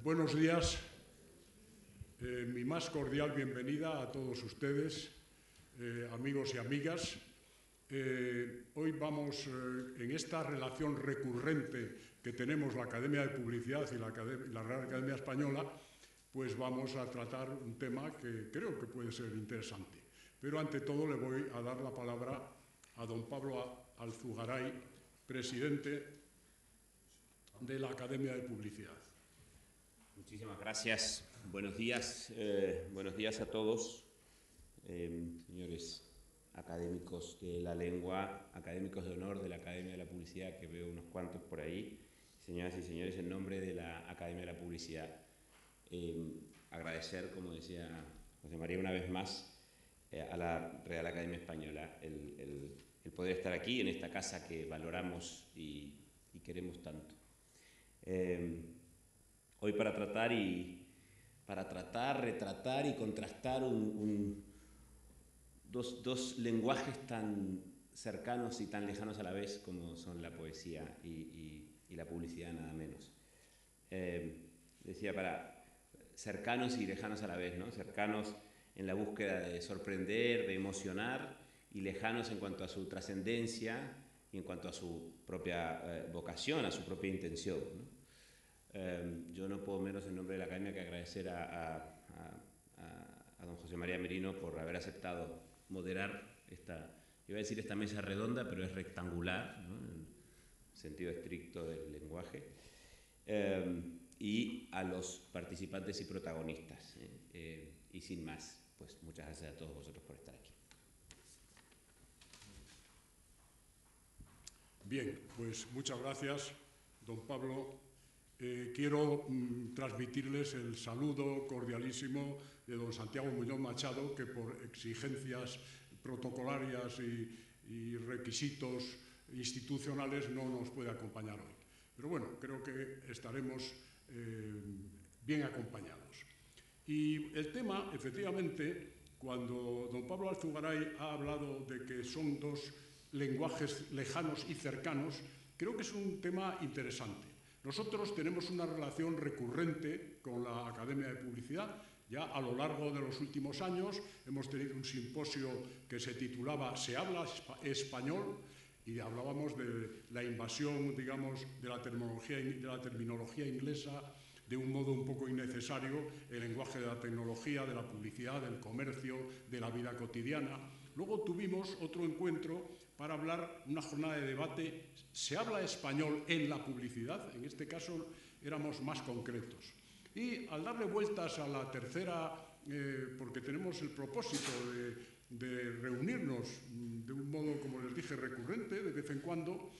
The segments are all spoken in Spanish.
Buenos días, mi más cordial bienvenida a todos ustedes, amigos y amigas. Hoy vamos, en esta relación recurrente que tenemos la Academia de Publicidad y la Real Academia Española, pues vamos a tratar un tema que creo que puede ser interesante. Pero ante todo le voy a dar la palabra a don Pablo Alzugaray, presidente de la Academia de Publicidad. Muchísimas gracias. Buenos días a todos, señores académicos de la lengua, académicos de honor de la Academia de la Publicidad, que veo unos cuantos por ahí, señoras y señores, en nombre de la Academia de la Publicidad. Agradecer, como decía José María una vez más, a la Real Academia Española el poder estar aquí en esta casa que valoramos y queremos tanto. Hoy para tratar, retratar y contrastar dos lenguajes tan cercanos y tan lejanos a la vez como son la poesía y la publicidad, nada menos. Decía, para cercanos y lejanos a la vez, ¿no? Cercanos en la búsqueda de sorprender, de emocionar, y lejanos en cuanto a su trascendencia y en cuanto a su propia vocación, a su propia intención, ¿no? Yo no puedo menos en nombre de la Academia que agradecer a don José María Merino por haber aceptado moderar iba a decir esta mesa redonda, pero es rectangular, ¿no? En el sentido estricto del lenguaje, y a los participantes y protagonistas. Y sin más, pues muchas gracias a todos vosotros por estar aquí. Bien, pues muchas gracias, don Pablo. Quiero transmitirles el saludo cordialísimo de don Santiago Muñoz Machado, que por exigencias protocolarias y requisitos institucionales no nos puede acompañar hoy. Pero bueno, creo que estaremos bien acompañados. Y el tema, efectivamente, cuando don Pablo Alzugaray ha hablado de que son dos lenguajes lejanos y cercanos, creo que es un tema interesante. Nosotros tenemos una relación recurrente con la Academia de Publicidad. Ya a lo largo de los últimos años hemos tenido un simposio que se titulaba «Se habla español», y hablábamos de la invasión, digamos, de la terminología inglesa de un modo un poco innecesario, el lenguaje de la tecnología, de la publicidad, del comercio, de la vida cotidiana. Luego tuvimos otro encuentro para hablar, una jornada de debate, ¿se habla español en la publicidad? En este caso éramos más concretos. Y al darle vueltas a la tercera, porque tenemos el propósito de reunirnos de un modo, como les dije, recurrente, de vez en cuando,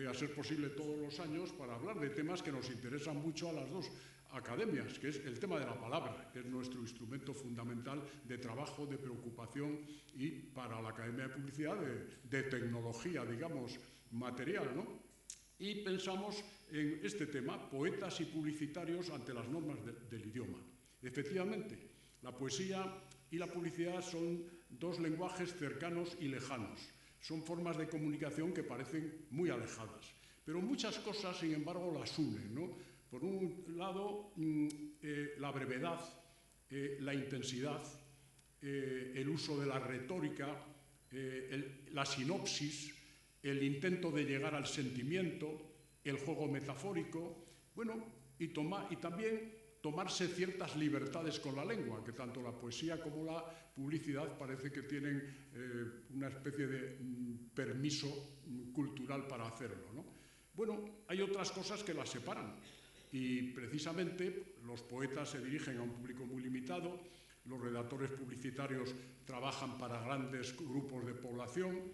a ser posible todos los años, para hablar de temas que nos interesan mucho a las dos academias, que es el tema de la palabra, que es nuestro instrumento fundamental de trabajo, de preocupación, y para la Academia de Publicidad de tecnología, digamos, material, ¿no? Y pensamos en este tema, poetas y publicitarios ante las normas del idioma. Efectivamente, la poesía y la publicidad son dos lenguajes cercanos y lejanos. Son formas de comunicación que parecen muy alejadas, pero muchas cosas, sin embargo, las unen, ¿no? Por un lado, la brevedad, la intensidad, el uso de la retórica, la sinopsis, el intento de llegar al sentimiento, el juego metafórico, bueno, y también tomarse ciertas libertades con la lengua, que tanto la poesía como la publicidad parece que tienen una especie de permiso cultural para hacerlo, ¿no? Bueno, hay otras cosas que las separan, y precisamente los poetas se dirigen a un público muy limitado, los redactores publicitarios trabajan para grandes grupos de población.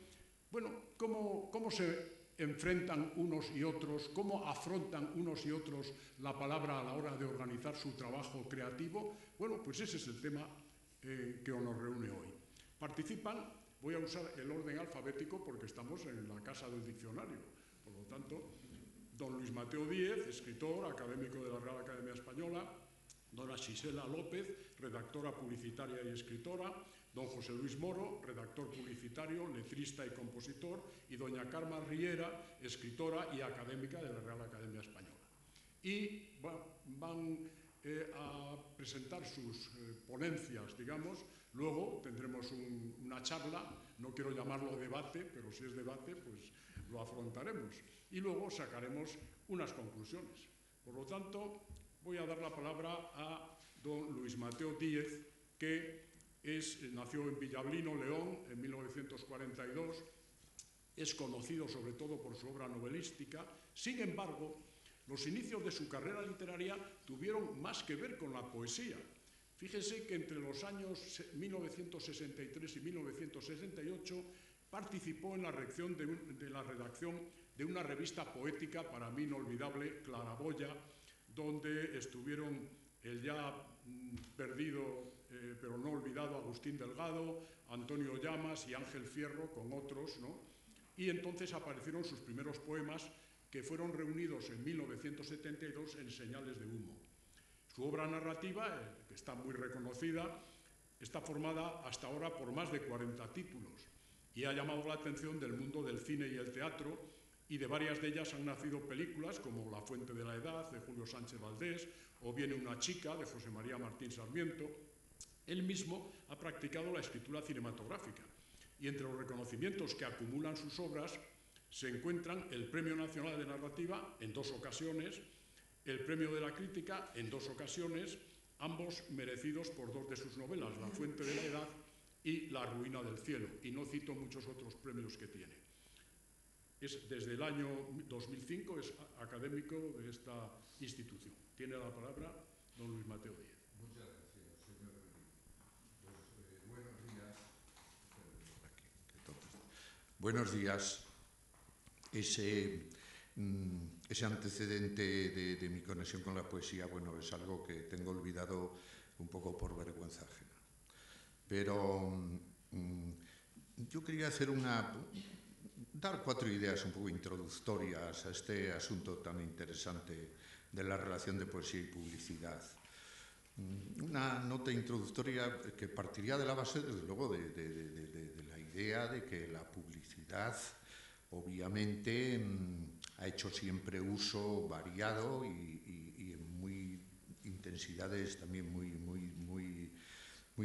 Bueno, ¿cómo se enfrentan unos y otros, cómo afrontan unos y otros la palabra a la hora de organizar su trabajo creativo? Bueno, pues ese es el tema que nos reúne hoy. Participan, voy a usar el orden alfabético porque estamos en la casa del diccionario, por lo tanto, don Luis Mateo Díez, escritor, académico de la Real Academia Española, dona Xisela López, redactora publicitaria y escritora, don José Luis Moro, redactor publicitario, letrista y compositor, y doña Carmen Riera, escritora y académica de la Real Academia Española. Y van a presentar sus ponencias, digamos. Luego tendremos una charla, no quiero llamarlo debate, pero si es debate, pues lo afrontaremos. Y luego sacaremos unas conclusiones. Por lo tanto, voy a dar la palabra a don Luis Mateo Díez, que nació en Villablino, León, en 1942. Es conocido sobre todo por su obra novelística. Sin embargo, los inicios de su carrera literaria tuvieron más que ver con la poesía. Fíjese que entre los años 1963 y 1968 participó en la redacción de una revista poética para mí inolvidable, Claraboya, donde estuvieron el ya perdido pero no olvidado Agustín Delgado, Antonio Llamas y Ángel Fierro, con otros, ¿no? Y entonces aparecieron sus primeros poemas, que fueron reunidos en 1972 en Señales de Humo. Su obra narrativa, que está muy reconocida, está formada hasta ahora por más de 40 títulos y ha llamado la atención del mundo del cine y el teatro, y de varias de ellas han nacido películas como La fuente de la edad, de Julio Sánchez Valdés, o Viene una chica, de José María Martín Sarmiento. Él mismo ha practicado la escritura cinematográfica, y entre los reconocimientos que acumulan sus obras se encuentran el Premio Nacional de Narrativa en 2 ocasiones, el Premio de la Crítica en 2 ocasiones, ambos merecidos por 2 de sus novelas, La fuente de la edad y La ruina del cielo, y no cito muchos otros premios que tiene. Desde el año 2005 es académico de esta institución. Tiene la palabra don Luis Mateo Díez. Muchas gracias, señor. Buenos días. Buenos días. Ese antecedente de mi conexión con la poesía, bueno, es algo que tengo olvidado un poco por vergüenza ajena. Pero yo quería dar 4 ideas un poco introductorias a este asunto tan interesante de la relación de poesía y publicidad. Una nota introductoria que partiría de la base, desde luego, de la idea de que la publicidad, obviamente, ha hecho siempre uso variado y en muy intensidades también muy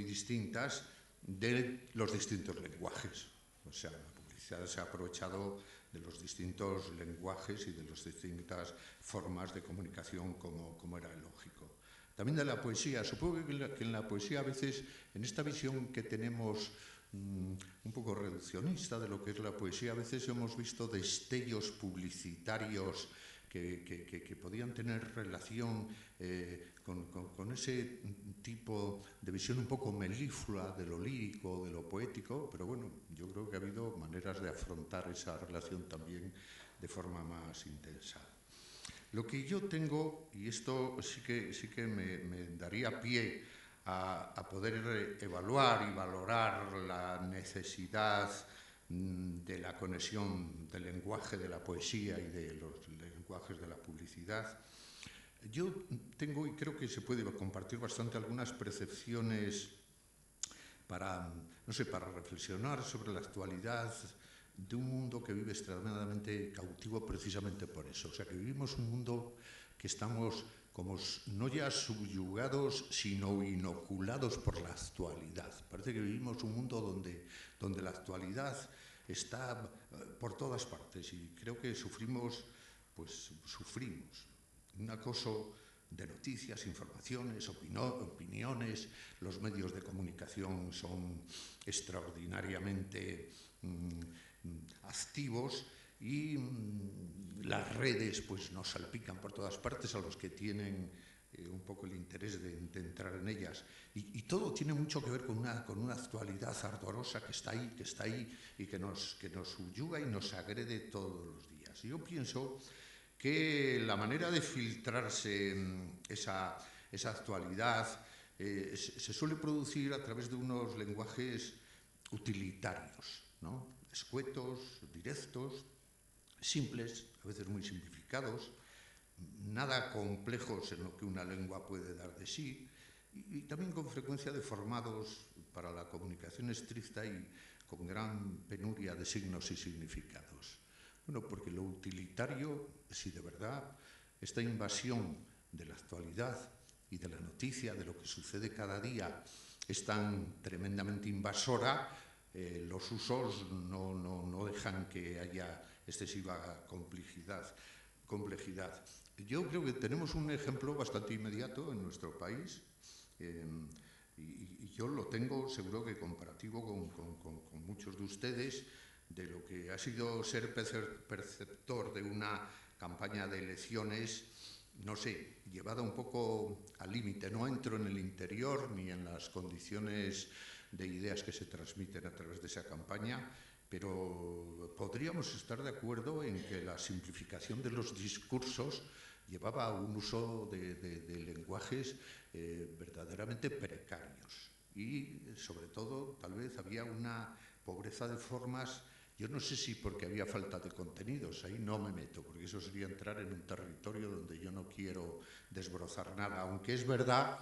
distintas de los distintos lenguajes. O sea, la publicidad se ha aprovechado de los distintos lenguajes y de las distintas formas de comunicación como era lógico. También de la poesía. Supongo que en la poesía a veces, en esta visión que tenemos un poco reduccionista de lo que es la poesía, a veces hemos visto destellos publicitarios que podían tener relación con ese tipo de visión un poco melíflua de lo lírico, de lo poético, pero bueno, yo creo que ha habido maneras de afrontar esa relación también de forma más intensa. Lo que yo tengo, y esto sí que me daría pie a poder evaluar y valorar la necesidad de la conexión del lenguaje de la poesía y de los lenguajes de la publicidad. Yo tengo, y creo que se puede compartir bastante, algunas percepciones para reflexionar sobre la actualidad de un mundo que vive extremadamente cautivo precisamente por eso. O sea, que vivimos un mundo que estamos como no ya subyugados, sino inoculados por la actualidad. Parece que vivimos un mundo donde la actualidad está por todas partes, y creo que sufrimos un acoso de noticias, informaciones, opiniones. Los medios de comunicación son extraordinariamente activos, y las redes pues nos salpican por todas partes a los que tienen un poco el interés de entrar en ellas, y todo tiene mucho que ver con una actualidad ardorosa que está ahí y que nos subyuga y nos agrede todos los días. Y yo pienso que la manera de filtrarse esa actualidad se suele producir a través de unos lenguajes utilitarios, ¿no? Escuetos, directos, simples, a veces muy simplificados, nada complejos en lo que una lengua puede dar de sí, y también con frecuencia deformados para la comunicación estricta y con gran penuria de signos y significados. Bueno, porque lo utilitario, si de verdad esta invasión de la actualidad y de la noticia, de lo que sucede cada día, es tan tremendamente invasora, los usos no dejan que haya excesiva complejidad. Yo creo que tenemos un ejemplo bastante inmediato en nuestro país, y yo lo tengo seguro que comparativo con muchos de ustedes, de lo que ha sido ser perceptor de una campaña de elecciones, no sé, llevada un poco al límite. No entro en el interior ni en las condiciones de ideas que se transmiten a través de esa campaña, pero podríamos estar de acuerdo en que la simplificación de los discursos llevaba a un uso de lenguajes verdaderamente precarios y, sobre todo, tal vez había una pobreza de formas. Yo no sé si porque había falta de contenidos, ahí no me meto, porque eso sería entrar en un territorio donde yo no quiero desbrozar nada, aunque es verdad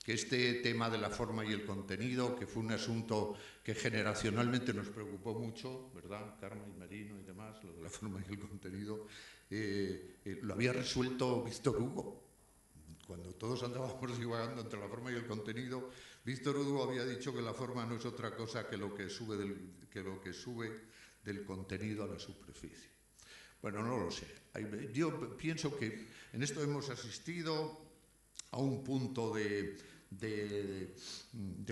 que este tema de la forma y el contenido, que fue un asunto que generacionalmente nos preocupó mucho, ¿verdad? Carmen y Merino y demás, lo de la forma y el contenido, lo había resuelto Víctor Hugo. Cuando todos andábamos divagando entre la forma y el contenido, Víctor Hugo había dicho que la forma no es otra cosa que lo que sube del contenido a la superficie. Bueno, no lo sé. Yo pienso que en esto hemos asistido a un punto de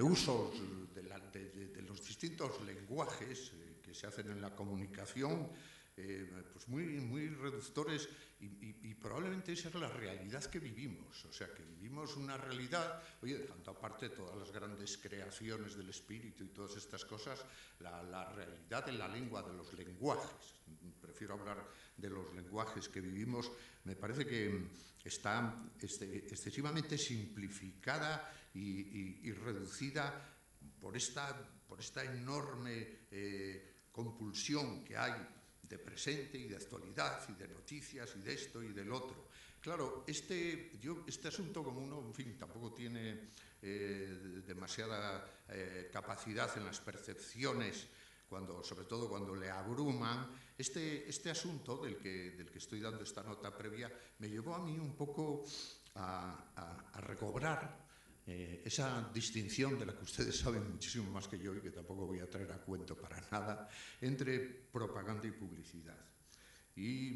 usos de los distintos lenguajes que se hacen en la comunicación, pues muy reductores, y probablemente esa es la realidad que vivimos. O sea, que vivimos una realidad, oye, dejando aparte todas las grandes creaciones del espíritu y todas estas cosas, la realidad de la lengua, de los lenguajes. Prefiero hablar de los lenguajes que vivimos. Me parece que está excesivamente simplificada y reducida por esta enorme compulsión que hay de presente y de actualidad y de noticias y de esto y del otro. Claro, este asunto, como uno, en fin, tampoco tiene demasiada capacidad en las percepciones, sobre todo cuando le abruman, este asunto del que estoy dando esta nota previa me llevó a mí un poco a recobrar esa distinción de la que ustedes saben muchísimo más que yo y que tampoco voy a traer a cuento para nada, entre propaganda y publicidad. Y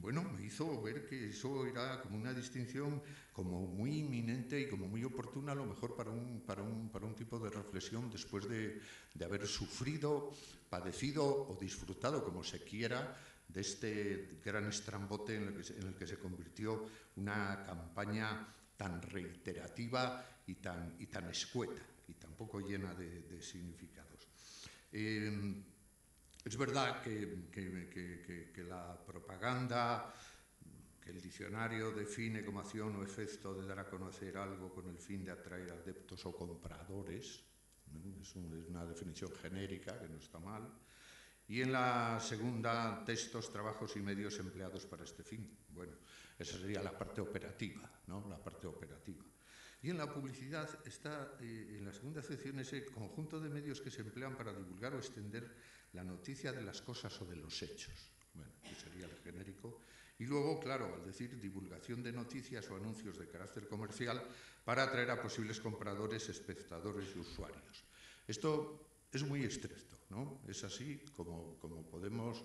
bueno, me hizo ver que eso era como una distinción como muy inminente y como muy oportuna, a lo mejor para un tipo de reflexión después de haber sufrido, padecido o disfrutado, como se quiera, de este gran estrambote en el que se convirtió una campaña tan reiterativa y tan escueta y tan poco llena de significados. Es verdad que la propaganda, que el diccionario define como acción o efecto de dar a conocer algo con el fin de atraer adeptos o compradores, ¿no? Es una definición genérica que no está mal. Y en la segunda, textos, trabajos y medios empleados para este fin. Bueno, esa sería la parte operativa, ¿no? La parte operativa. Y en la publicidad está, en la segunda sección, ese conjunto de medios que se emplean para divulgar o extender la noticia de las cosas o de los hechos. Bueno, que sería el genérico. Y luego, claro, al decir divulgación de noticias o anuncios de carácter comercial para atraer a posibles compradores, espectadores y usuarios. Esto es muy estricto, ¿no? Es así como podemos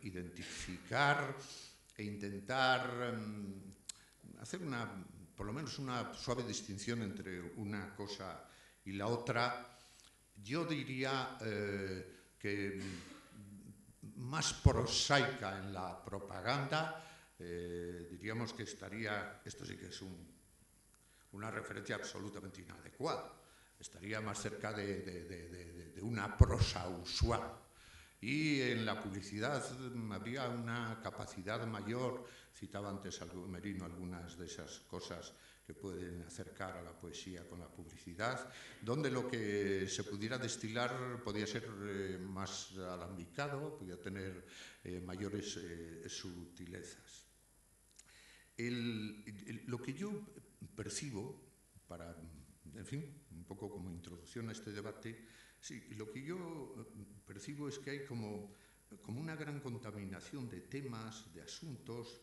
identificar e intentar hacer por lo menos una suave distinción entre una cosa y la otra. Yo diría que más prosaica en la propaganda, diríamos que estaría, esto sí que es una referencia absolutamente inadecuada, estaría más cerca de una prosa usual. Y en la publicidad habría una capacidad mayor, citaba antes Merino algunas de esas cosas que pueden acercar a la poesía con la publicidad, donde lo que se pudiera destilar podía ser más alambicado, podía tener mayores sutilezas. Lo que yo percibo, en fin, un poco como introducción a este debate, sí, lo que yo percibo es que hay como una gran contaminación de temas, de asuntos,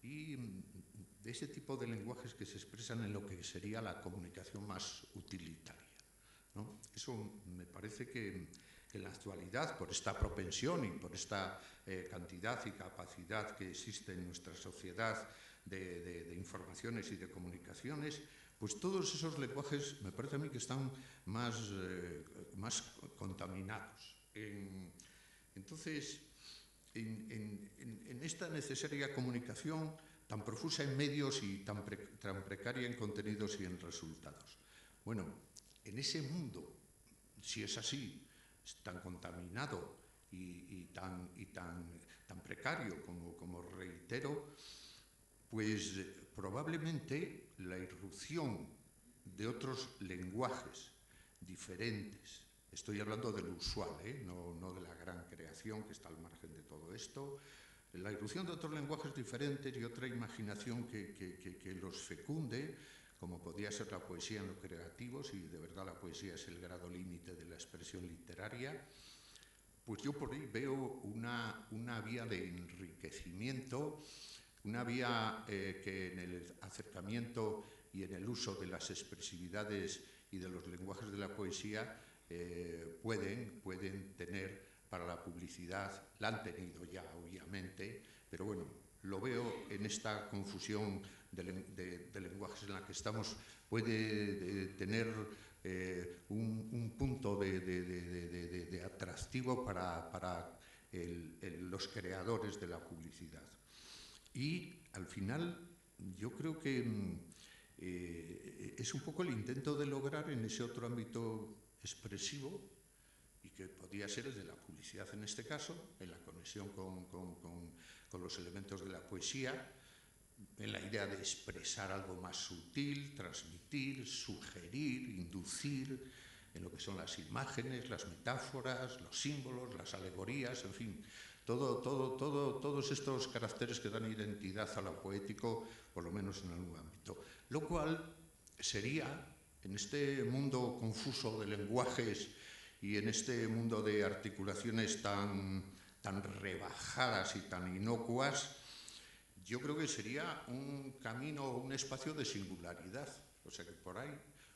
y de ese tipo de lenguajes que se expresan en lo que sería la comunicación más utilitaria, ¿no? Eso me parece que en la actualidad, por esta propensión y por esta cantidad y capacidad que existe en nuestra sociedad de informaciones y de comunicaciones, pues todos esos lenguajes me parece a mí que están más contaminados. Entonces, en esta necesaria comunicación tan profusa en medios y tan precaria en contenidos y en resultados. Bueno, en ese mundo, si es así, tan contaminado y tan precario como reitero, pues probablemente la irrupción de otros lenguajes diferentes, estoy hablando de lo usual, no de la gran creación que está al margen de todo esto, la irrupción de otros lenguajes diferentes y otra imaginación que los fecunde, como podía ser la poesía en lo creativo, si de verdad la poesía es el grado límite de la expresión literaria, pues yo por ahí veo una vía de enriquecimiento, una vía que en el acercamiento y en el uso de las expresividades y de los lenguajes de la poesía pueden tener para la publicidad, la han tenido ya obviamente, pero bueno, lo veo en esta confusión de lenguajes en la que estamos, puede tener un punto de atractivo para los creadores de la publicidad. Y al final yo creo que es un poco el intento de lograr en ese otro ámbito expresivo, y que podría ser el de la publicidad en este caso, en la conexión con los elementos de la poesía, en la idea de expresar algo más sutil, transmitir, sugerir, inducir, en lo que son las imágenes, las metáforas, los símbolos, las alegorías, en fin, todos estos caracteres que dan identidad a lo poético, por lo menos en algún ámbito. Lo cual sería, en este mundo confuso de lenguajes y en este mundo de articulaciones tan rebajadas y tan inocuas, yo creo que sería un camino, un espacio de singularidad. O sea que por ahí,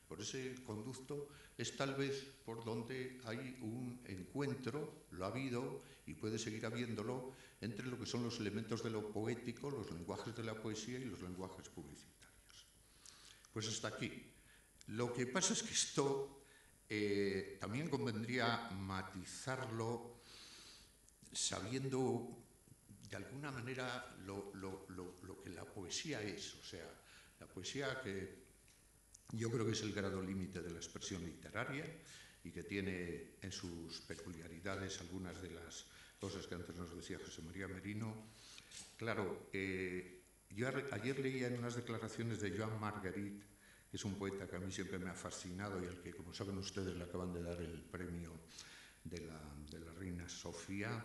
por ese conducto, es tal vez por donde hay un encuentro, lo ha habido y puede seguir habiéndolo, entre lo que son los elementos de lo poético, los lenguajes de la poesía y los lenguajes publicitarios. Pues hasta aquí. Lo que pasa es que esto también convendría matizarlo sabiendo de alguna manera lo que la poesía es, o sea, la poesía que yo creo que es el grado límite de la expresión literaria y que tiene en sus peculiaridades algunas de las cosas que antes nos decía José María Merino. Claro, yo ayer leía en unas declaraciones de Joan Margarit, que es un poeta que a mí siempre me ha fascinado y al que, como saben ustedes, le acaban de dar el premio de la reina Sofía.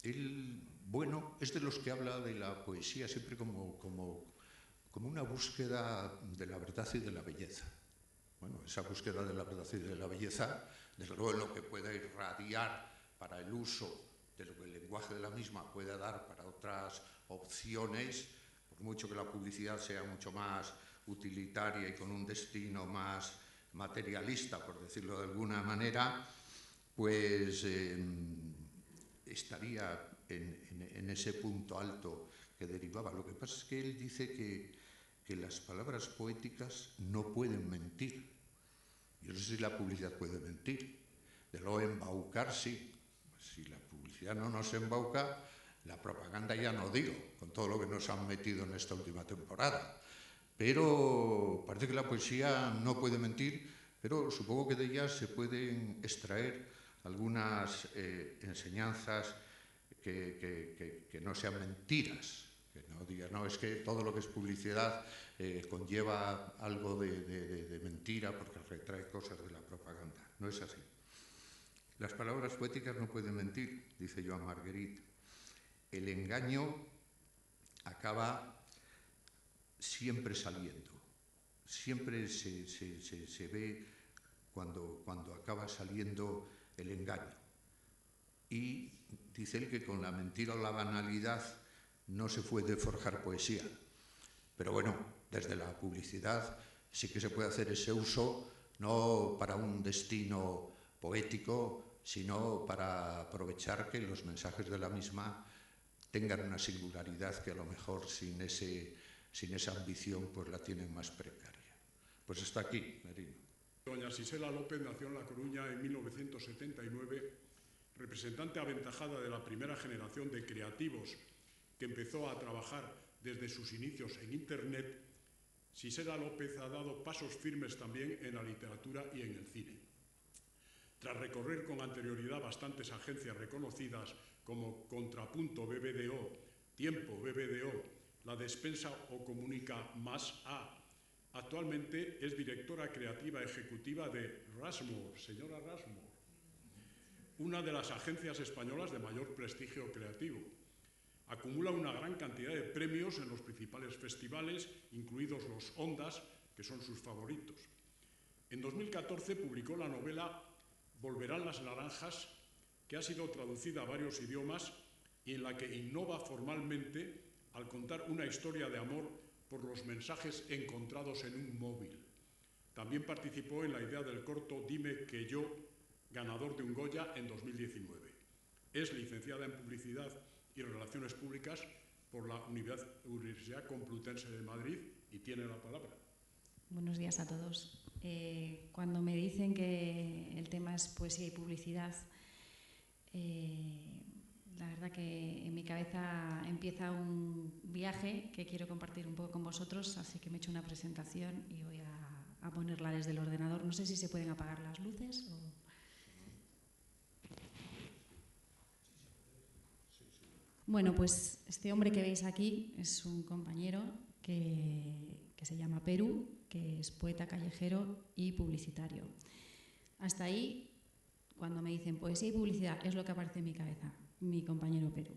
Él, bueno, es de los que habla de la poesía siempre como una búsqueda de la verdad y de la belleza. Bueno, esa búsqueda de la verdad y de la belleza, desde luego en lo que pueda irradiar para el uso de lo que el lenguaje de la misma pueda dar para otras opciones, por mucho que la publicidad sea mucho más utilitaria y con un destino más materialista, por decirlo de alguna manera, pues estaría en ese punto alto que derivaba. Lo que pasa es que él dice que las palabras poéticas no pueden mentir. Yo no sé si la publicidad puede mentir. De luego embaucar, sí. Si la publicidad no nos embauca, la propaganda ya no digo, con todo lo que nos han metido en esta última temporada. Pero parece que la poesía no puede mentir, pero supongo que de ella se pueden extraer algunas enseñanzas que no sean mentiras, que no digan, no, es que todo lo que es publicidad conlleva algo de mentira porque retrae cosas de la propaganda. No es así. Las palabras poéticas no pueden mentir, dice Joan Margarit. El engaño acaba siempre saliendo. Siempre se ve cuando acaba saliendo el engaño. Y dice él que con la mentira o la banalidad no se puede forjar poesía. Pero bueno, desde la publicidad sí que se puede hacer ese uso, no para un destino poético, sino para aprovechar que los mensajes de la misma tengan una singularidad que a lo mejor sin esa ambición pues la tienen más precaria. Pues está aquí, Merino. Doña Sisela López nació en La Coruña en 1979, representante aventajada de la primera generación de creativos que empezó a trabajar desde sus inicios en Internet. Sisela López ha dado pasos firmes también en la literatura y en el cine. Tras recorrer con anterioridad bastantes agencias reconocidas como Contrapunto BBDO, Tiempo BBDO, La Despensa o Comunica Más A, actualmente es directora creativa ejecutiva de Rushmore, señora Rushmore, una de las agencias españolas de mayor prestigio creativo. Acumula una gran cantidad de premios en los principales festivales, incluidos los Ondas, que son sus favoritos. En 2014 publicó la novela Volverán las naranjas, que ha sido traducida a varios idiomas y en la que innova formalmente al contar una historia de amor por los mensajes encontrados en un móvil. También participó en la idea del corto Dime que yo, ganador de un Goya en 2019. Es licenciada en Publicidad y Relaciones Públicas por la Universidad Complutense de Madrid y tiene la palabra. Buenos días a todos. Cuando me dicen que el tema es poesía y publicidad, la verdad que en mi cabeza empieza un viaje que quiero compartir un poco con vosotros, así que me he hecho una presentación y voy a ponerla desde el ordenador. No sé si se pueden apagar las luces o... Bueno, pues este hombre que veis aquí es un compañero que se llama Perú, que es poeta callejero y publicitario. Hasta ahí, cuando me dicen poesía y publicidad, es lo que aparece en mi cabeza, mi compañero Perú.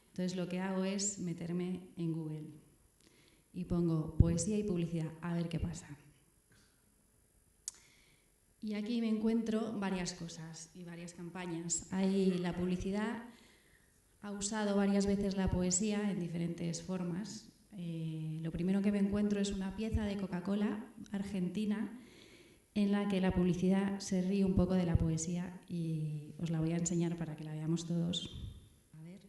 Entonces lo que hago es meterme en Google y pongo poesía y publicidad, a ver qué pasa. Y aquí me encuentro varias cosas y varias campañas. Hay la publicidad, ha usado varias veces la poesía en diferentes formas. Lo primero que me encuentro es una pieza de Coca-Cola argentina en la que la publicidad se ríe un poco de la poesía y os la voy a enseñar para que la veamos todos. A ver.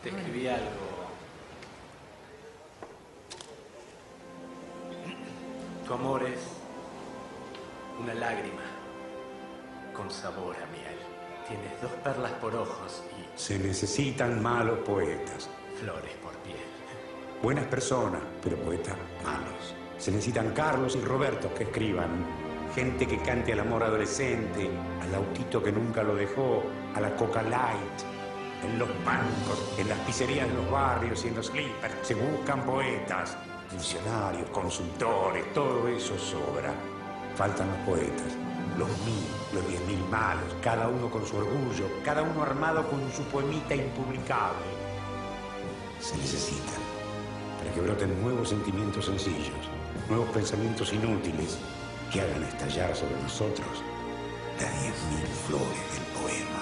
Te escribí algo. Tu amor es una lágrima con sabor a miel. Tienes 2 perlas por ojos y... Se necesitan malos poetas. Flores por piel. Buenas personas, pero poetas malos. Se necesitan Carlos y Roberto que escriban. Gente que cante al amor adolescente, al autito que nunca lo dejó, a la Coca Light. En los bancos, en las pizzerías de los barrios y en los slippers se buscan poetas, funcionarios, consultores, todo eso sobra. Faltan los poetas, los 1000, los 10.000 malos, cada uno con su orgullo, cada uno armado con su poemita impublicable. Se necesitan para que broten nuevos sentimientos sencillos, nuevos pensamientos inútiles que hagan estallar sobre nosotros las 10.000 flores del poema.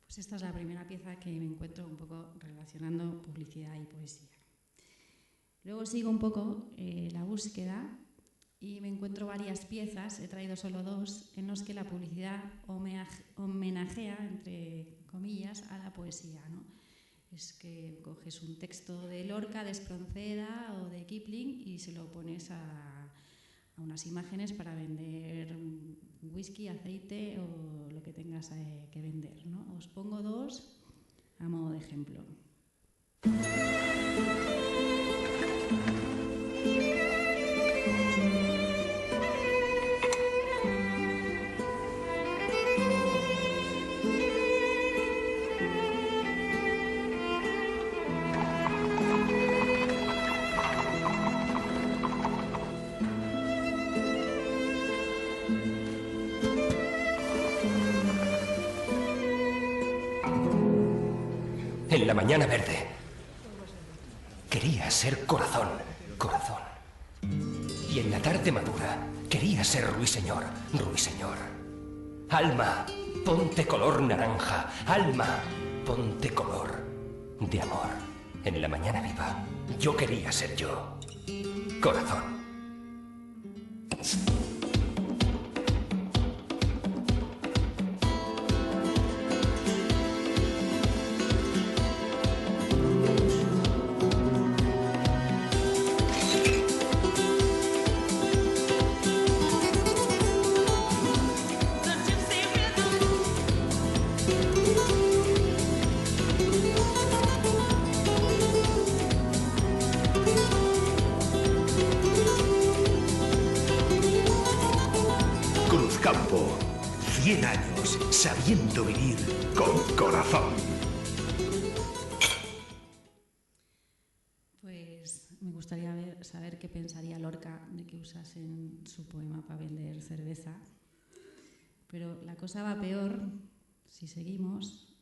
Pues esta es la primera pieza que me encuentro un poco relacionando publicidad y poesía. Luego sigo un poco la búsqueda y me encuentro varias piezas, he traído solo 2, en los que la publicidad homenajea, entre comillas, a la poesía, ¿no? Es que coges un texto de Lorca, de Espronceda o de Kipling y se lo pones a unas imágenes para vender whisky, aceite o lo que tengas que vender, ¿no? Os pongo 2 a modo de ejemplo. En la mañana verde quería ser corazón, corazón. Y en la tarde madura quería ser ruiseñor, ruiseñor. Alma, ponte color naranja. Alma, ponte color de amor. En la mañana viva, yo quería ser yo. Corazón. Cruzcampo, 100 años sabiendo vivir con corazón. Pues me gustaría saber qué pensaría Lorca de que usasen su poema para vender cerveza. Pero la cosa va peor si seguimos,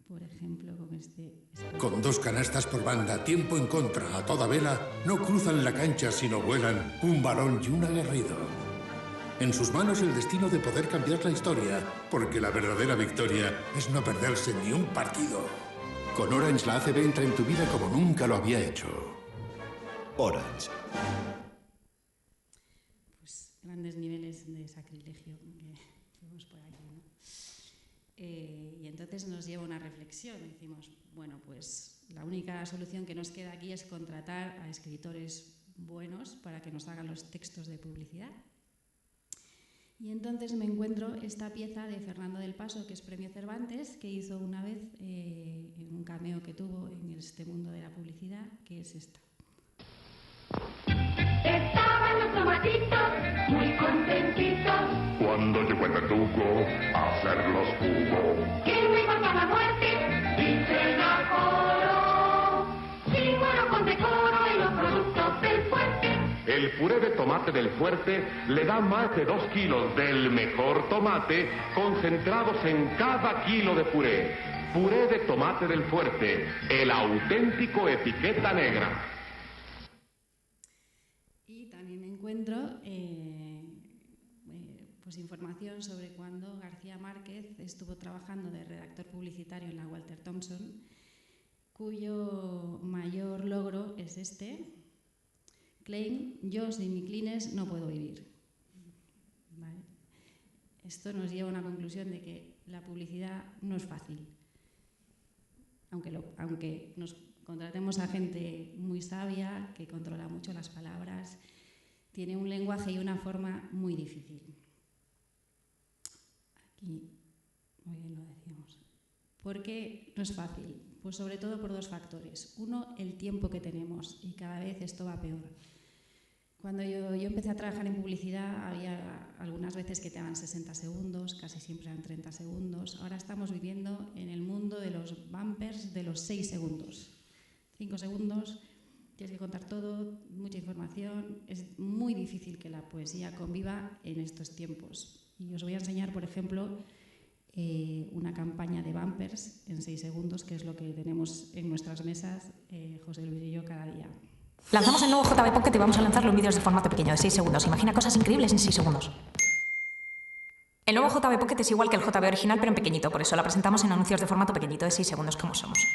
por ejemplo, con este... Con 2 canastas por banda, tiempo en contra, a toda vela, no cruzan la cancha sino vuelan un varón y un aguerrido. En sus manos el destino de poder cambiar la historia, porque la verdadera victoria es no perderse ni un partido. Con Orange la ACB entra en tu vida como nunca lo había hecho. Orange. Pues grandes niveles de sacrilegio que vemos por aquí, ¿no? Y entonces nos lleva a una reflexión. Decimos, bueno, pues la única solución que nos queda aquí es contratar a escritores buenos para que nos hagan los textos de publicidad. Y entonces me encuentro esta pieza de Fernando del Paso, que es Premio Cervantes, que hizo una vez en un cameo que tuvo en este mundo de la publicidad, que es esta. Estaban los tomatitos muy contentitos cuando llegó el verdugo a hacerlos jugo. ¿Quién me importa la muerte? Dicen a coro. Si muero con decoro en los productos del fuerte. El puré de tomate del Fuerte le da más de 2 kilos del mejor tomate concentrados en cada kilo de puré. Puré de tomate del Fuerte, el auténtico etiqueta negra. Y también me encuentro pues información sobre cuando García Márquez estuvo trabajando de redactor publicitario en la Walter Thompson, cuyo mayor logro es este. Klein, yo sin mi Kleenex no puedo vivir. ¿Vale? Esto nos lleva a una conclusión de que la publicidad no es fácil. Aunque nos contratemos a gente muy sabia, que controla mucho las palabras, tiene un lenguaje y una forma muy difícil. Aquí, muy bien lo decíamos. ¿Por qué no es fácil? Pues sobre todo por 2 factores. Uno, el tiempo que tenemos, y cada vez esto va peor. Cuando yo empecé a trabajar en publicidad, había algunas veces que te daban 60 segundos, casi siempre eran 30 segundos. Ahora estamos viviendo en el mundo de los bumpers de los 6 segundos. 5 segundos, tienes que contar todo, mucha información. Es muy difícil que la poesía conviva en estos tiempos. Y os voy a enseñar, por ejemplo, una campaña de bumpers en 6 segundos, que es lo que tenemos en nuestras mesas, José Luis y yo, cada día. Lanzamos el nuevo JB Pocket y vamos a lanzarlo en vídeos de formato pequeño, de 6 segundos. Imagina cosas increíbles en 6 segundos. El nuevo JB Pocket es igual que el JB original, pero en pequeñito. Por eso la presentamos en anuncios de formato pequeñito, de 6 segundos, como somos.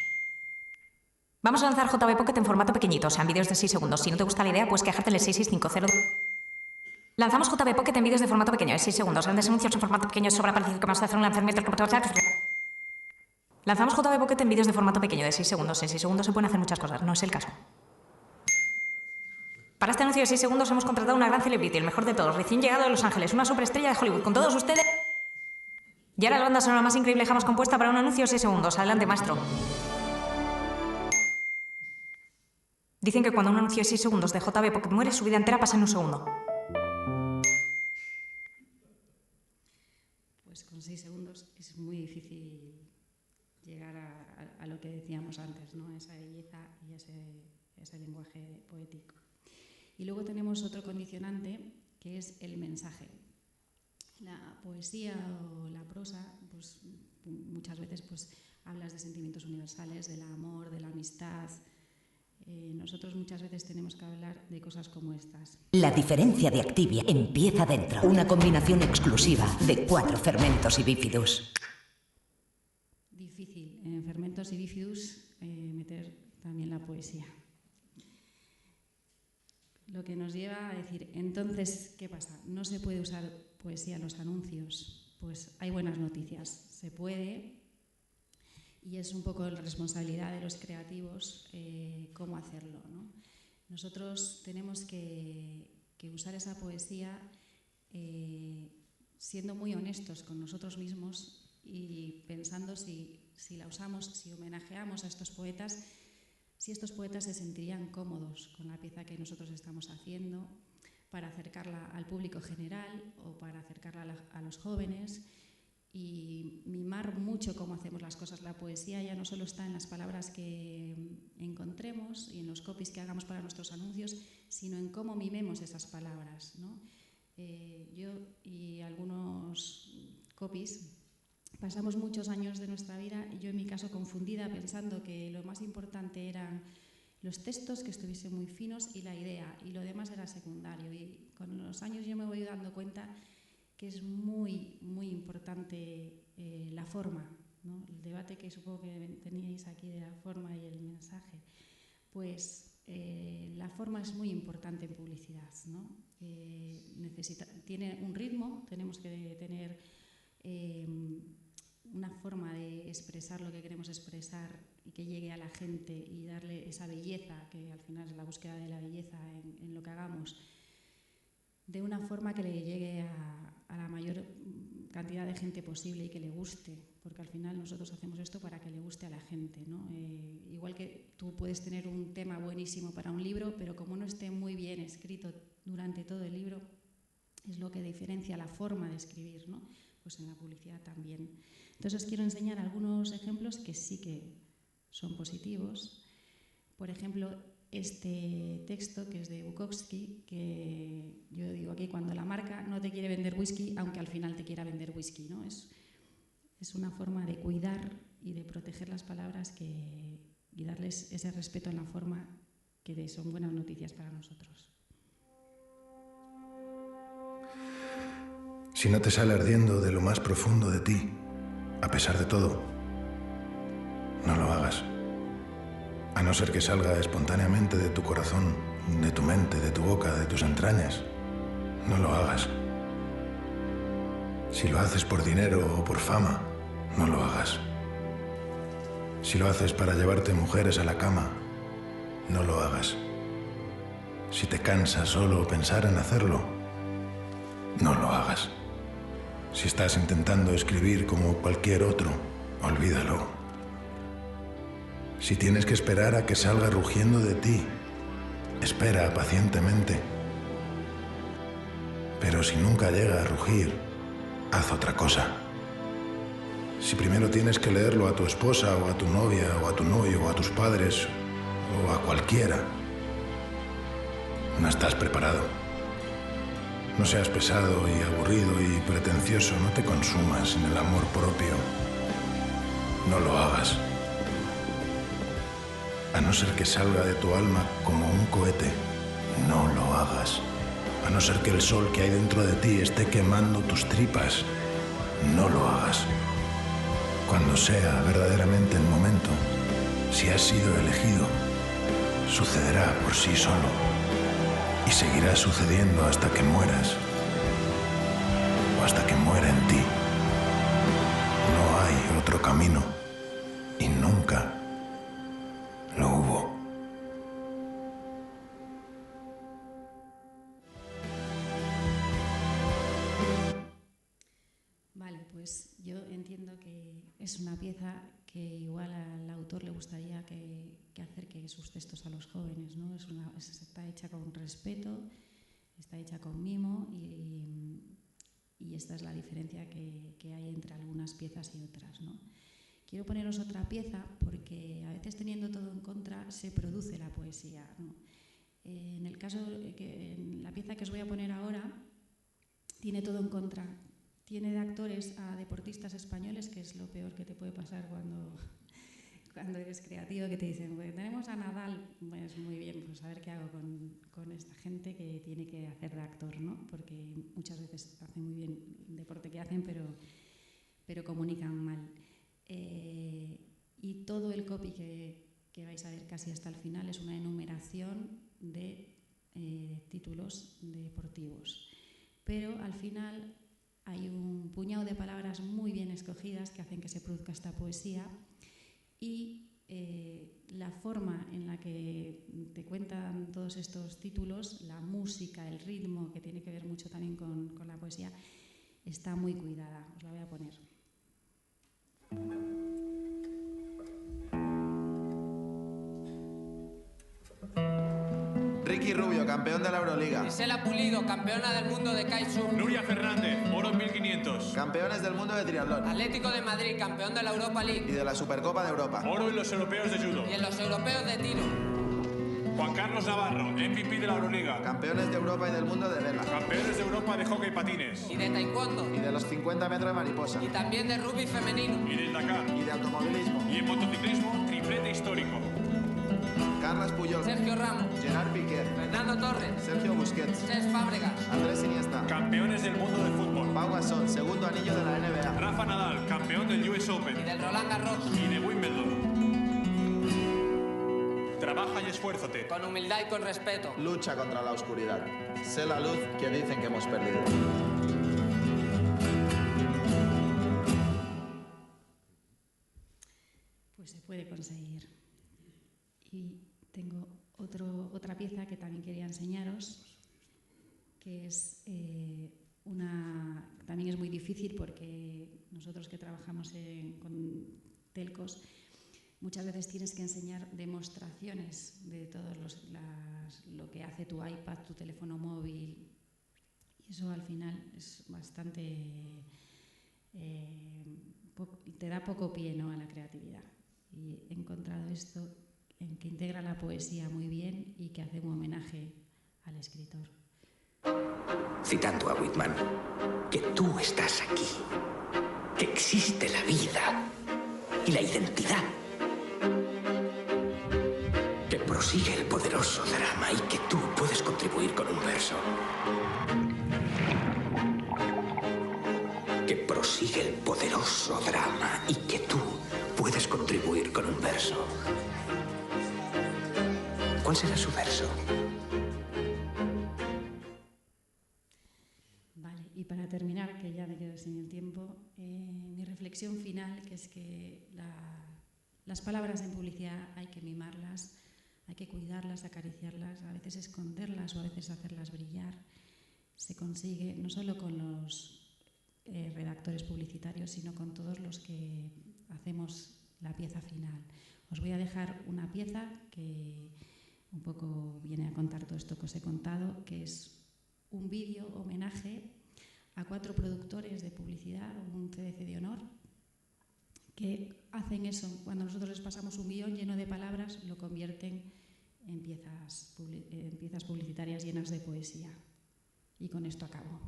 Vamos a lanzar JB Pocket en formato pequeñito, o sea, en vídeos de 6 segundos. Si no te gusta la idea, puedes quejarte en el 6650. Lanzamos JB Pocket en vídeos de formato pequeño, de 6 segundos. Grandes anuncios en formato pequeño, sobra para decir que vamos a hacer un lanzamiento. Lanzamos JB Pocket en vídeos de formato pequeño, de 6 segundos. En 6 segundos se pueden hacer muchas cosas, no es el caso. Para este anuncio de 6 segundos hemos contratado una gran celebrity, el mejor de todos, recién llegado de Los Ángeles, una superestrella de Hollywood. Con todos ustedes... Y ahora la banda sonora más increíble jamás compuesta para un anuncio de 6 segundos. Adelante, maestro. Dicen que cuando un anuncio de 6 segundos de JB Pocket muere, su vida entera pasa en un segundo. Pues con 6 segundos es muy difícil llegar a lo que decíamos antes, ¿no? Esa belleza y ese lenguaje poético. Y luego tenemos otro condicionante, que es el mensaje. La poesía o la prosa, pues muchas veces pues hablas de sentimientos universales, del amor, de la amistad, nosotros muchas veces tenemos que hablar de cosas como estas. La diferencia de Activia empieza dentro. Una combinación exclusiva de 4 fermentos y bifidus. Difícil en fermentos y bifidus meter también la poesía. Lo que nos lleva a decir, entonces, ¿qué pasa? ¿No se puede usar poesía en los anuncios? Pues hay buenas noticias, se puede, y es un poco la responsabilidad de los creativos cómo hacerlo, ¿no? Nosotros tenemos que usar esa poesía siendo muy honestos con nosotros mismos y pensando si la usamos, si homenajeamos a estos poetas, si estos poetas se sentirían cómodos con la pieza que nosotros estamos haciendo para acercarla al público general o para acercarla a los jóvenes y mimar mucho cómo hacemos las cosas. La poesía ya no solo está en las palabras que encontremos y en los copies que hagamos para nuestros anuncios, sino en cómo mimemos esas palabras, ¿no? Yo y algunos copies pasamos muchos años de nuestra vida, y yo en mi caso confundida, pensando que lo más importante eran los textos, que estuviesen muy finos, y la idea, y lo demás era secundario. Y con los años yo me voy dando cuenta que es muy, muy importante la forma, ¿no? El debate que supongo que teníais aquí de la forma y el mensaje, pues la forma es muy importante en publicidad, ¿no? Tiene un ritmo, tenemos que tener una forma de expresar lo que queremos expresar y que llegue a la gente y darle esa belleza, que al final es la búsqueda de la belleza en lo que hagamos, de una forma que le llegue a la mayor cantidad de gente posible y que le guste, porque al final nosotros hacemos esto para que le guste a la gente, ¿no? Igual que tú puedes tener un tema buenísimo para un libro, pero como no esté muy bien escrito durante todo el libro, es lo que diferencia la forma de escribir, ¿no? Pues en la publicidad también. Entonces os quiero enseñar algunos ejemplos que sí que son positivos. Por ejemplo, este texto que es de Bukowski, que yo digo aquí, cuando la marca no te quiere vender whisky, aunque al final te quiera vender whisky, ¿no? Es una forma de cuidar y de proteger las palabras y darles ese respeto en la forma, que son buenas noticias para nosotros. Si no te sale ardiendo de lo más profundo de ti, a pesar de todo, no lo hagas. A no ser que salga espontáneamente de tu corazón, de tu mente, de tu boca, de tus entrañas, no lo hagas. Si lo haces por dinero o por fama, no lo hagas. Si lo haces para llevarte mujeres a la cama, no lo hagas. Si te cansa solo pensar en hacerlo, no lo hagas. Si estás intentando escribir como cualquier otro, olvídalo. Si tienes que esperar a que salga rugiendo de ti, espera pacientemente. Pero si nunca llega a rugir, haz otra cosa. Si primero tienes que leerlo a tu esposa o a tu novia o a tu novio o a tus padres o a cualquiera, no estás preparado. No seas pesado y aburrido y pretencioso, no te consumas en el amor propio. No lo hagas. A no ser que salga de tu alma como un cohete, no lo hagas. A no ser que el sol que hay dentro de ti esté quemando tus tripas, no lo hagas. Cuando sea verdaderamente el momento, si has sido elegido, sucederá por sí solo. Y seguirá sucediendo hasta que mueras, o hasta que muera en ti. No hay otro camino, y nunca lo hubo. Vale, pues yo entiendo que es una pieza que igual al autor le gustaría que acerque sus textos a los jóvenes, ¿no? Está hecha con respeto, está hecha con mimo y esta es la diferencia que hay entre algunas piezas y otras, ¿no? Quiero poneros otra pieza porque a veces teniendo todo en contra se produce la poesía, ¿no? En el caso, en la pieza que os voy a poner ahora, tiene todo en contra. Tiene de actores a deportistas españoles, que es lo peor que te puede pasar cuando cuando eres creativo, que te dicen, pues tenemos a Nadal, pues muy bien, pues a ver qué hago con esta gente que tiene que hacer de actor, ¿no? Porque muchas veces hacen muy bien el deporte que hacen, pero comunican mal. Y todo el copy que vais a ver casi hasta el final es una enumeración de títulos deportivos. Pero al final hay un puñado de palabras muy bien escogidas que hacen que se produzca esta poesía, y la forma en la que te cuentan todos estos títulos, la música, el ritmo, que tiene que ver mucho también con la poesía, está muy cuidada. Os la voy a poner. Ricky Rubio, campeón de la Euroliga. Gisela Pulido, campeona del mundo de kitesurf. Nuria Fernández, oro en 1500. Campeones del mundo de triatlón. Atlético de Madrid, campeón de la Europa League. Y de la Supercopa de Europa. Oro en los europeos de judo. Y en los europeos de tiro. Juan Carlos Navarro, MVP de la Euroliga. Campeones de Europa y del mundo de vela. Campeones de Europa de hockey patines. Y de taekwondo. Y de los 50 metros de mariposa. Y también de rugby femenino. Y del Dakar. Y de automovilismo. Y en motociclismo, triplete histórico. Carles Puyol. Sergio Ramos. Gerard Piqué. Fernando Torres. Sergio Busquets. Cesc Fábregas. Andrés Iniesta. Campeones del mundo del fútbol. Pau Gasol, segundo anillo de la NBA. Rafa Nadal, campeón del US Open. Y del Roland Garros. Y de Wimbledon. Trabaja y esfuérzate. Con humildad y con respeto. Lucha contra la oscuridad. Sé la luz que dicen que hemos perdido. Pues se puede conseguir. Y tengo otra pieza que también quería enseñaros, que es también es muy difícil porque nosotros que trabajamos con telcos, muchas veces tienes que enseñar demostraciones de todo lo que hace tu iPad, tu teléfono móvil, y eso al final es bastante... te da poco pie, ¿no?, a la creatividad. Y he encontrado esto en que integra la poesía muy bien y que hace un homenaje al escritor. Citando a Whitman, que tú estás aquí, que existe la vida y la identidad, que prosigue el poderoso drama y que tú puedes contribuir con un verso, que prosigue el poderoso drama y que tú puedes contribuir con un verso. ¿Cuál será su verso? Vale, y para terminar, que ya me quedo sin el tiempo, mi reflexión final, que es que las palabras en publicidad hay que mimarlas, hay que cuidarlas, acariciarlas, a veces esconderlas o a veces hacerlas brillar. Se consigue no solo con los redactores publicitarios, sino con todos los que hacemos la pieza final. Os voy a dejar una pieza que un poco viene a contar todo esto que os he contado, que es un vídeo homenaje a 4 productores de publicidad, un CDC de honor, que hacen eso. Cuando nosotros les pasamos un guión lleno de palabras, lo convierten en piezas publicitarias llenas de poesía. Y con esto acabo.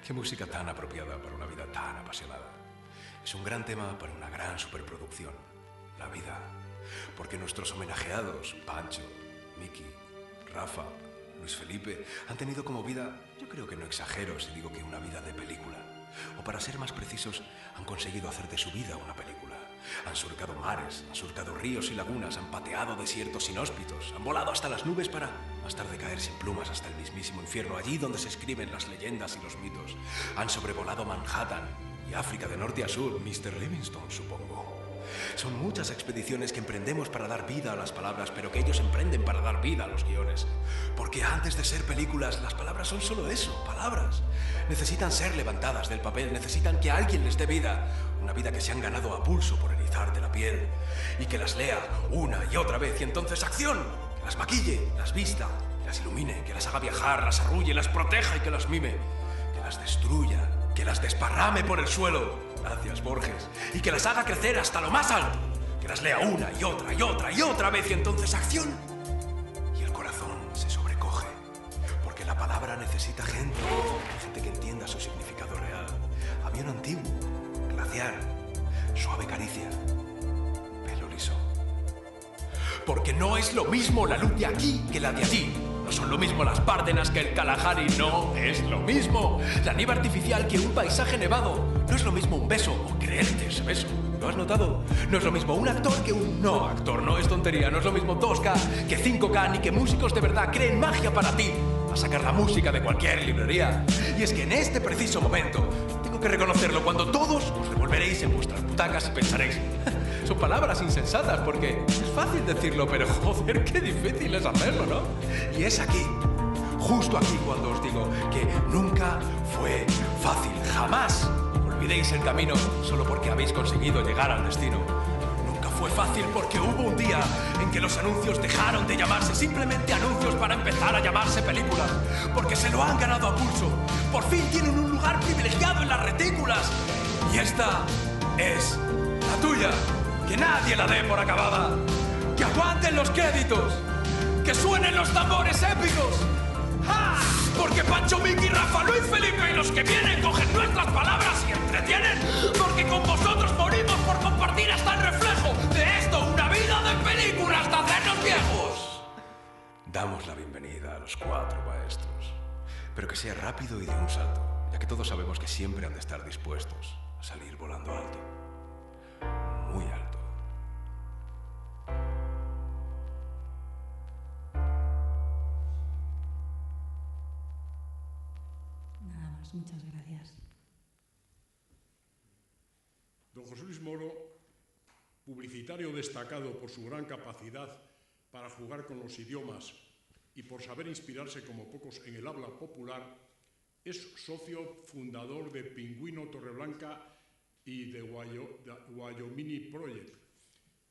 Qué música tan apropiada para una vida tan apasionada. Es un gran tema para una gran superproducción, la vida. Porque nuestros homenajeados, Pancho, Miki, Rafa, Luis Felipe, han tenido como vida, yo creo que no exagero si digo que una vida de película. O para ser más precisos, han conseguido hacer de su vida una película. Han surcado mares, han surcado ríos y lagunas, han pateado desiertos inhóspitos, han volado hasta las nubes para más tarde caer sin plumas hasta el mismísimo infierno, allí donde se escriben las leyendas y los mitos. Han sobrevolado Manhattan y África de norte a sur, Mr. Livingstone, supongo. Son muchas expediciones que emprendemos para dar vida a las palabras, pero que ellos emprenden para dar vida a los guiones. Porque antes de ser películas, las palabras son solo eso, palabras. Necesitan ser levantadas del papel, necesitan que alguien les dé vida. Una vida que se han ganado a pulso por erizar de la piel. Y que las lea una y otra vez, y entonces ¡acción! Que las maquille, las vista, que las ilumine, que las haga viajar, las arrulle, las proteja y que las mime. Que las destruya, que las desparrame por el suelo. Gracias, Borges. Y que las haga crecer hasta lo más alto. que las lea una y otra y otra y otra vez y entonces acción. Y el corazón se sobrecoge, porque la palabra necesita gente que entienda su significado real. Avión antiguo, glaciar, suave caricia, pelo liso. Porque no es lo mismo la luz de aquí que la de allí. No son lo mismo las Bárdenas que el Kalahari, no es lo mismo. La nieve artificial que un paisaje nevado. No es lo mismo un beso o creerte ese beso. ¿Lo has notado? No es lo mismo un actor que un no actor. No es tontería, no es lo mismo 2K que 5K, ni que músicos de verdad creen magia para ti. A sacar la música de cualquier librería. Y es que en este preciso momento, tengo que reconocerlo, cuando todos os revolveréis en vuestras butacas y pensaréis, son palabras insensatas, porque es fácil decirlo, pero joder, qué difícil es hacerlo, ¿no? Y es aquí, justo aquí, cuando os digo que nunca fue fácil, jamás olvidéis el camino solo porque habéis conseguido llegar al destino. Nunca fue fácil porque hubo un día en que los anuncios dejaron de llamarse simplemente anuncios para empezar a llamarse películas, porque se lo han ganado a pulso. Por fin tienen un lugar privilegiado en las retículas. Y esta es la tuya. Que nadie la dé por acabada. Que aguanten los créditos. Que suenen los tambores épicos. ¡Ja! Porque Pancho, Miki, Rafa, Luis, Felipe y los que vienen cogen nuestras palabras y entretienen. Porque con vosotros morimos por compartir hasta el reflejo de esto, una vida de película hasta hacernos viejos. Damos la bienvenida a los 4 maestros. Pero que sea rápido y de un salto, ya que todos sabemos que siempre han de estar dispuestos a salir volando alto. Muy alto. Nada más, muchas gracias. Don José Luis Moro, publicitario destacado por su gran capacidad para jugar con los idiomas y por saber inspirarse como pocos en el habla popular, es socio fundador de Pingüino Torreblanca y de Wyoming Project,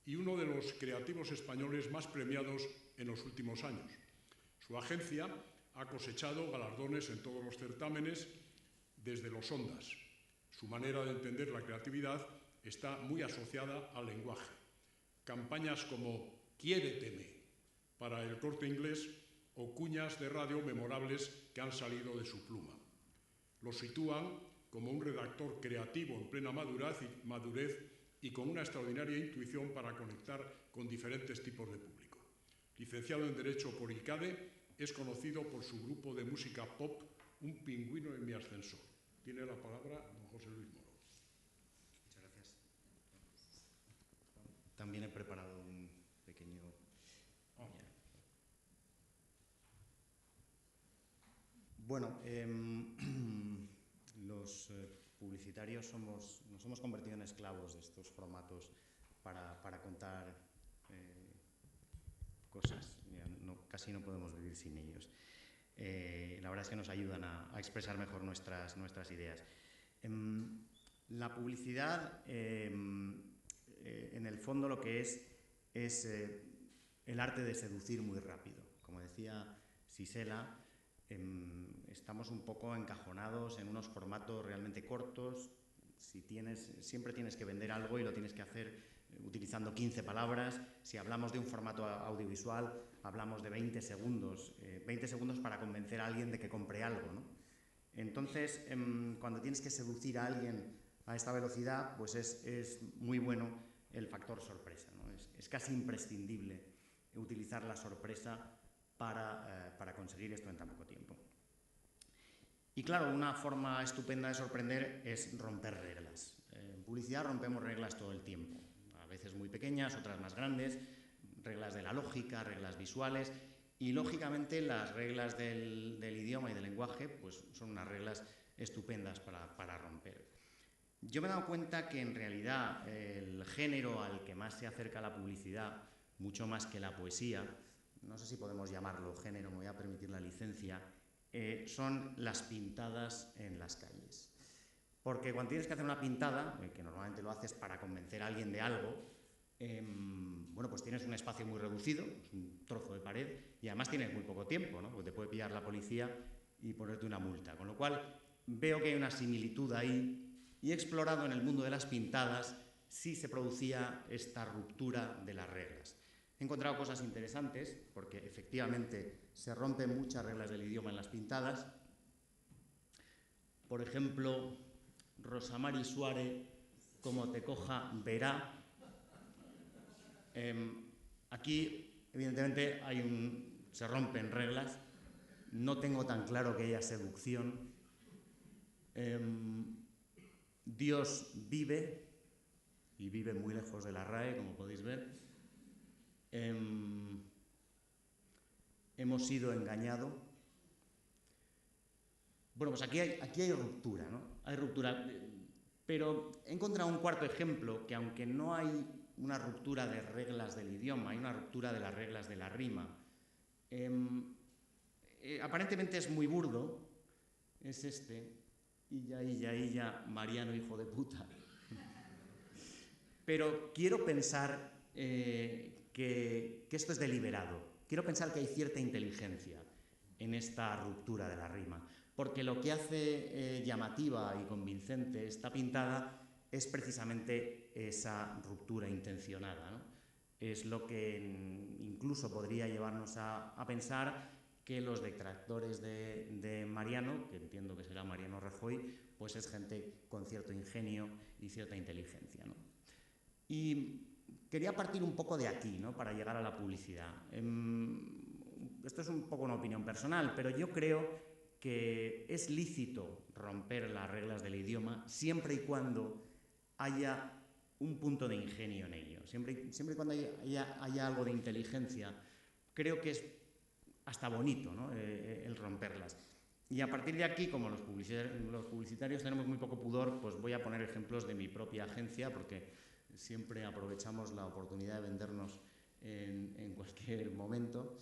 y uno de los creativos españoles más premiados en los últimos años. Su agencia ha cosechado galardones en todos los certámenes, desde los Ondas. Su manera de entender la creatividad está muy asociada al lenguaje. Campañas como Quiéreteme para El Corte Inglés o cuñas de radio memorables que han salido de su pluma. Lo sitúan como un redactor creativo en plena madurez y con una extraordinaria intuición para conectar con diferentes tipos de público. Licenciado en Derecho por ICADE, es conocido por su grupo de música pop Un pingüino en mi ascensor. Tiene la palabra don José Luis Moro. Muchas gracias. También he preparado un pequeño... Bueno, los publicitarios nos hemos convertido en esclavos de estos formatos para contar cosas. Casi no podemos vivir sin ellos. La verdad es que nos ayudan a expresar mejor nuestras ideas. La publicidad, en el fondo, lo que es el arte de seducir muy rápido. Como decía Sisela, estamos un poco encajonados en unos formatos realmente cortos. Siempre tienes que vender algo y lo tienes que hacer utilizando 15 palabras. Si hablamos de un formato audiovisual, hablamos de 20 segundos. 20 segundos para convencer a alguien de que compre algo, ¿no? Entonces, cuando tienes que seducir a alguien a esta velocidad, pues es muy bueno el factor sorpresa, ¿no? Es casi imprescindible utilizar la sorpresa para conseguir esto en tan poco tiempo. Y claro, una forma estupenda de sorprender es romper reglas. En publicidad rompemos reglas todo el tiempo, a veces muy pequeñas, otras más grandes, reglas de la lógica, reglas visuales, y lógicamente las reglas del idioma y del lenguaje pues son unas reglas estupendas para romper. Yo me he dado cuenta que en realidad el género al que más se acerca la publicidad, mucho más que la poesía, no sé si podemos llamarlo género, me voy a permitir la licencia, son las pintadas en las calles. Porque cuando tienes que hacer una pintada, que normalmente lo haces para convencer a alguien de algo, bueno, pues tienes un espacio muy reducido, es un trozo de pared, y además tienes muy poco tiempo, ¿no? Porque te puede pillar la policía y ponerte una multa. Con lo cual veo que hay una similitud ahí, y he explorado en el mundo de las pintadas si se producía esta ruptura de las reglas. He encontrado cosas interesantes, porque efectivamente se rompen muchas reglas del idioma en las pintadas. Por ejemplo, Rosamari Suárez, como te coja, verá. Aquí, evidentemente, se rompen reglas. No tengo tan claro que haya seducción. Dios vive, y vive muy lejos de la RAE, como podéis ver. Hemos sido engañados. Bueno, pues aquí hay ruptura, ¿no? Hay ruptura. Pero he encontrado un cuarto ejemplo, que aunque no hay una ruptura de reglas del idioma, hay una ruptura de las reglas de la rima. Aparentemente es muy burdo, es este, Illa, Mariano, hijo de puta. Pero quiero pensar que esto es deliberado. Quiero pensar que hay cierta inteligencia en esta ruptura de la rima, porque lo que hace llamativa y convincente esta pintada es precisamente esa ruptura intencionada, ¿no? Es lo que incluso podría llevarnos a pensar que los detractores de Mariano, que entiendo que será Mariano Rajoy, pues es gente con cierto ingenio y cierta inteligencia, ¿no? Y quería partir un poco de aquí, ¿no?, para llegar a la publicidad. Esto es un poco una opinión personal, pero yo creo que es lícito romper las reglas del idioma siempre y cuando haya un punto de ingenio en ello. Siempre y cuando haya algo de inteligencia, creo que es hasta bonito, ¿no?, el romperlas. Y a partir de aquí, como los publicitarios tenemos muy poco pudor, pues voy a poner ejemplos de mi propia agencia, porque siempre aprovechamos la oportunidad de vendernos en cualquier momento.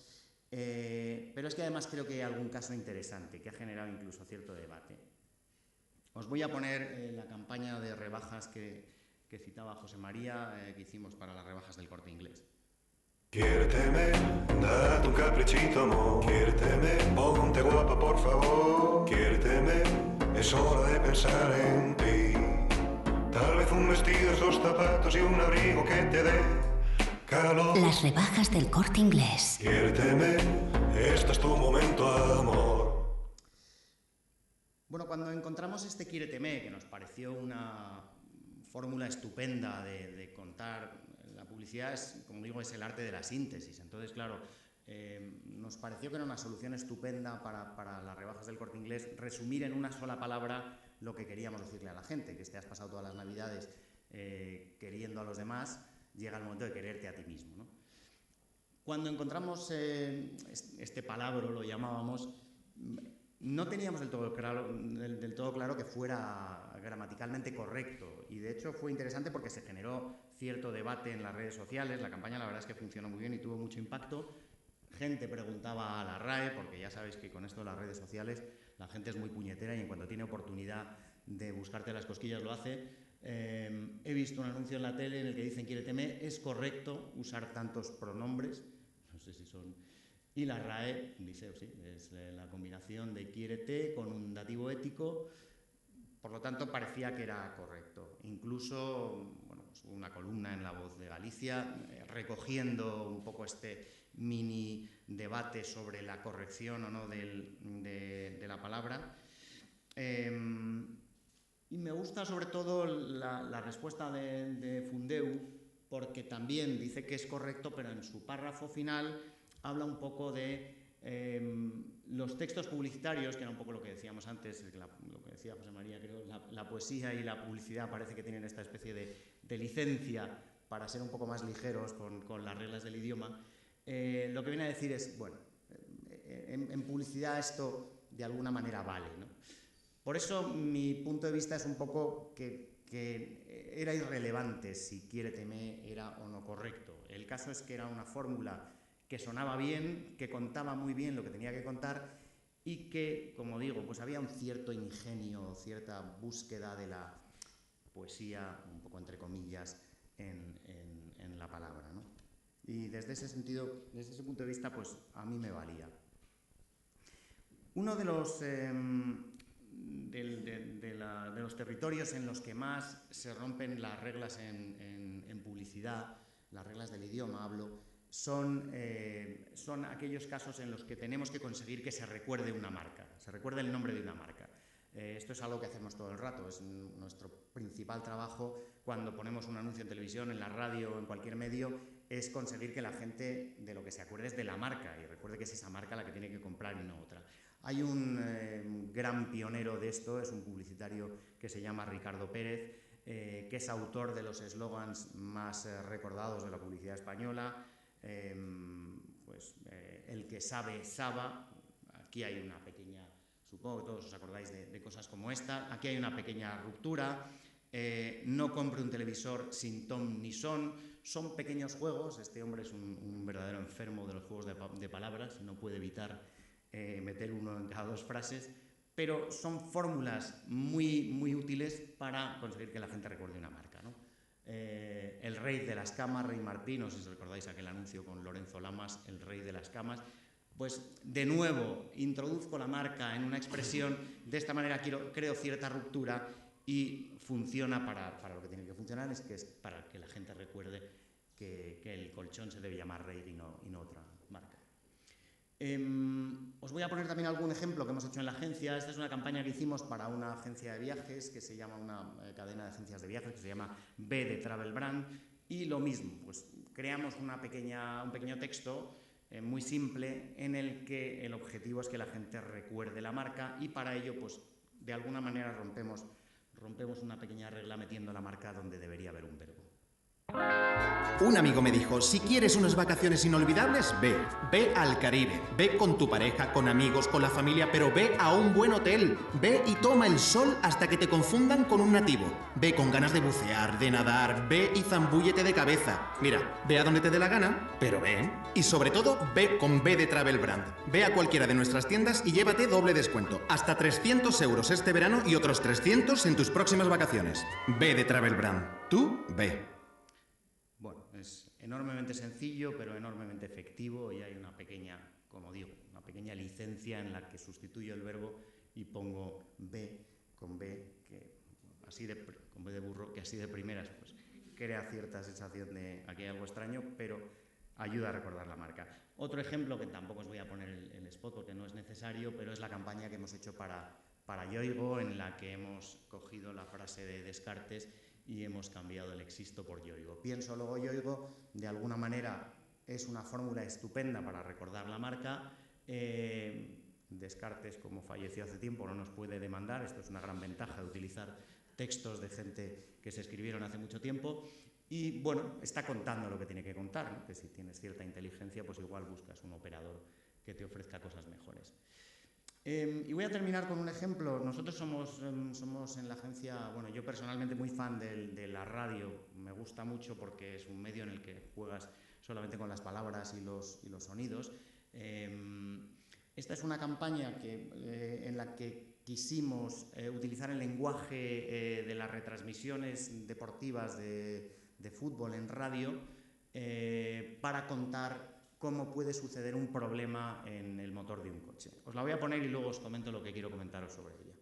Pero es que además creo que hay algún caso interesante que ha generado incluso cierto debate. Os voy a poner la campaña de rebajas que citaba José María, que hicimos para las rebajas del Corte Inglés. Quiérteme, date un caprichito, amor. Quiérteme, ponte guapa, por favor. Quiérteme, es hora de pensar en ti. Tal vez un vestido, 2 zapatos y un abrigo que te dé calor. Las rebajas del Corte Inglés. Quiérteme, este es tu momento, amor. Bueno, cuando encontramos este Quiérteme, que nos pareció una fórmula estupenda de contar la publicidad, como digo, es el arte de la síntesis. Entonces, claro, nos pareció que era una solución estupenda para las rebajas del Corte Inglés resumir en una sola palabra lo que queríamos decirle a la gente, que te has pasado todas las Navidades queriendo a los demás, llega el momento de quererte a ti mismo, ¿no? Cuando encontramos este palabra, lo llamábamos, no teníamos del todo claro que fuera gramaticalmente correcto, y de hecho fue interesante porque se generó cierto debate en las redes sociales. La campaña, la verdad es que funcionó muy bien y tuvo mucho impacto. Gente preguntaba a la RAE, porque ya sabéis que con esto de las redes sociales la gente es muy puñetera y en cuanto tiene oportunidad de buscarte las cosquillas lo hace. He visto un anuncio en la tele en el que dicen quiéreteme, ¿es correcto usar tantos pronombres? No sé si son... Y la RAE dice, sí, es la combinación de quiérete con un dativo ético, por lo tanto parecía que era correcto. Incluso, bueno, pues hubo una columna en La Voz de Galicia recogiendo un poco este mini debate sobre la corrección o no de la palabra. Y me gusta sobre todo la respuesta de Fundeu, porque también dice que es correcto, pero en su párrafo final habla un poco de los textos publicitarios, que era un poco lo que decíamos antes, lo que decía José María, creo, la poesía y la publicidad parece que tienen esta especie de licencia para ser un poco más ligeros con las reglas del idioma. Lo que viene a decir es, bueno, en publicidad esto de alguna manera vale, ¿no? Por eso mi punto de vista es un poco que era irrelevante si quiéreteme era o no correcto. El caso es que era una fórmula que sonaba bien, que contaba muy bien lo que tenía que contar y que, como digo, pues había un cierto ingenio, cierta búsqueda de la poesía, un poco entre comillas, en la palabra, ¿no? Y desde ese sentido, desde ese punto de vista, pues a mí me valía. Uno de de los territorios en los que más se rompen las reglas en publicidad, las reglas del idioma hablo, son aquellos casos en los que tenemos que conseguir que se recuerde una marca, se recuerde el nombre de una marca. Esto es algo que hacemos todo el rato, es nuestro principal trabajo cuando ponemos un anuncio en televisión, en la radio o en cualquier medio, es conseguir que la gente de lo que se acuerde es de la marca y recuerde que es esa marca la que tiene que comprar y no otra. Hay un gran pionero de esto, es un publicitario que se llama Ricardo Pérez, que es autor de los eslogans más recordados de la publicidad española, el que sabe, saba. Aquí hay una pequeña, supongo que todos os acordáis de cosas como esta, aquí hay una pequeña ruptura, no compre un televisor sin ton ni son, son pequeños juegos, este hombre es un verdadero enfermo de los juegos de palabras, no puede evitar meter uno en cada dos frases, pero son fórmulas muy útiles para conseguir que la gente recuerde una marca, ¿no? El rey de las camas, Rey Martín, no sé si os recordáis aquel anuncio con Lorenzo Lamas, el rey de las camas, pues de nuevo introduzco la marca en una expresión, de esta manera creo cierta ruptura y funciona para lo que tiene que funcionar, que es para que la gente recuerde que el colchón se debe llamar Rey y no otra marca. Os voy a poner también algún ejemplo que hemos hecho en la agencia. Esta es una campaña que hicimos para una agencia de viajes que se llama, una cadena de agencias de viajes que se llama B de Travel Brand, y lo mismo, pues creamos un pequeño texto muy simple en el que el objetivo es que la gente recuerde la marca y para ello pues de alguna manera rompemos una pequeña regla metiendo la marca donde debería haber un verbo. Un amigo me dijo, si quieres unas vacaciones inolvidables, ve al Caribe, ve con tu pareja, con amigos, con la familia, pero ve a un buen hotel, ve y toma el sol hasta que te confundan con un nativo, ve con ganas de bucear, de nadar, ve y zambúllete de cabeza. Mira, ve a donde te dé la gana, pero ve. Y sobre todo, ve con B de Travel Brand. Ve a cualquiera de nuestras tiendas y llévate doble descuento, hasta 300 euros este verano y otros 300 en tus próximas vacaciones. B de Travel Brand. Tú, ve. Es enormemente sencillo, pero enormemente efectivo, y hay una pequeña, como digo, una pequeña licencia en la que sustituyo el verbo y pongo B con B, con B de burro, que así de primeras pues crea cierta sensación de aquí hay algo extraño, pero ayuda a recordar la marca. Otro ejemplo, que tampoco os voy a poner el spot porque no es necesario, pero es la campaña que hemos hecho para Yoigo, en la que hemos cogido la frase de Descartes y hemos cambiado el existo por Yoigo. Pienso, luego Yoigo, de alguna manera es una fórmula estupenda para recordar la marca. Descartes, como falleció hace tiempo, no nos puede demandar. Esto es una gran ventaja de utilizar textos de gente que se escribieron hace mucho tiempo. Y bueno, está contando lo que tiene que contar, ¿no? Que si tienes cierta inteligencia, pues igual buscas un operador que te ofrezca cosas mejores. Y voy a terminar con un ejemplo. Nosotros somos en la agencia, bueno, yo personalmente muy fan de la radio, me gusta mucho porque es un medio en el que juegas solamente con las palabras y los sonidos. Esta es una campaña en la que quisimos utilizar el lenguaje de las retransmisiones deportivas de fútbol en radio para contar cómo puede suceder un problema en el motor de un coche. Os la voy a poner y luego os comento lo que quiero comentaros sobre ella.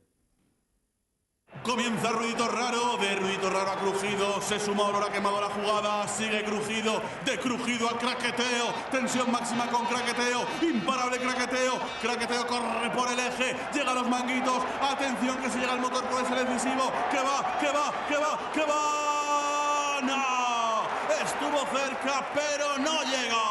Comienza Ruidito Raro, de Ruidito Raro a Crujido, se suma Aurora quemado a la jugada, sigue Crujido, de Crujido a Craqueteo, tensión máxima con Craqueteo, imparable Craqueteo corre por el eje, llega a los manguitos, atención que si llega el motor puede ser decisivo, que va, no, estuvo cerca pero no llegó.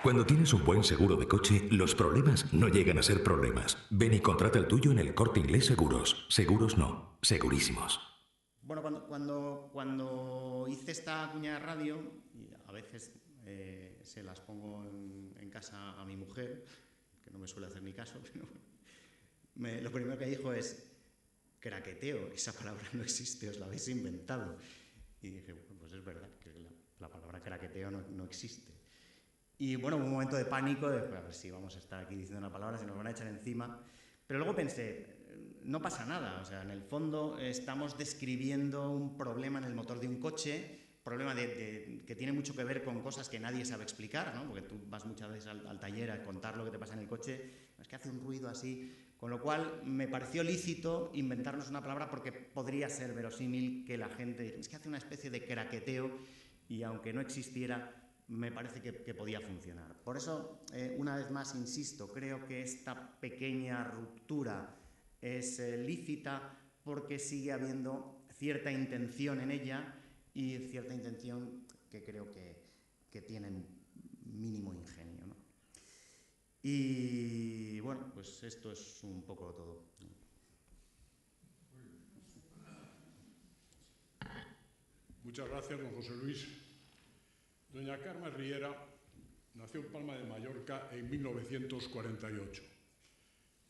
Cuando tienes un buen seguro de coche, los problemas no llegan a ser problemas. Ven y contrata el tuyo en el Corte Inglés Seguros. Seguros no, segurísimos. Bueno, cuando hice esta cuña de radio, y a veces se las pongo en casa a mi mujer, que no me suele hacer ni caso, pero lo primero que dijo es craqueteo, esa palabra no existe, os la habéis inventado. Y dije, bueno, pues es verdad que la palabra craqueteo no existe. Y bueno, hubo un momento de pánico, de a ver si vamos a estar aquí diciendo una palabra, se nos van a echar encima. Pero luego pensé, no pasa nada, o sea, en el fondo estamos describiendo un problema en el motor de un coche, problema que tiene mucho que ver con cosas que nadie sabe explicar, ¿no? Porque tú vas muchas veces al taller a contar lo que te pasa en el coche, es que hace un ruido así, Con lo cual me pareció lícito inventarnos una palabra porque podría ser verosímil que la gente... Es que hace una especie de craqueteo y aunque no existiera, me parece que podía funcionar. Por eso, una vez más, insisto, creo que esta pequeña ruptura es lícita porque sigue habiendo cierta intención en ella y cierta intención que creo que tiene mínimo ingenio, ¿no? Y bueno, pues esto es un poco todo. Muchas gracias, don José Luis. Doña Carmen Riera nació en Palma de Mallorca en 1948.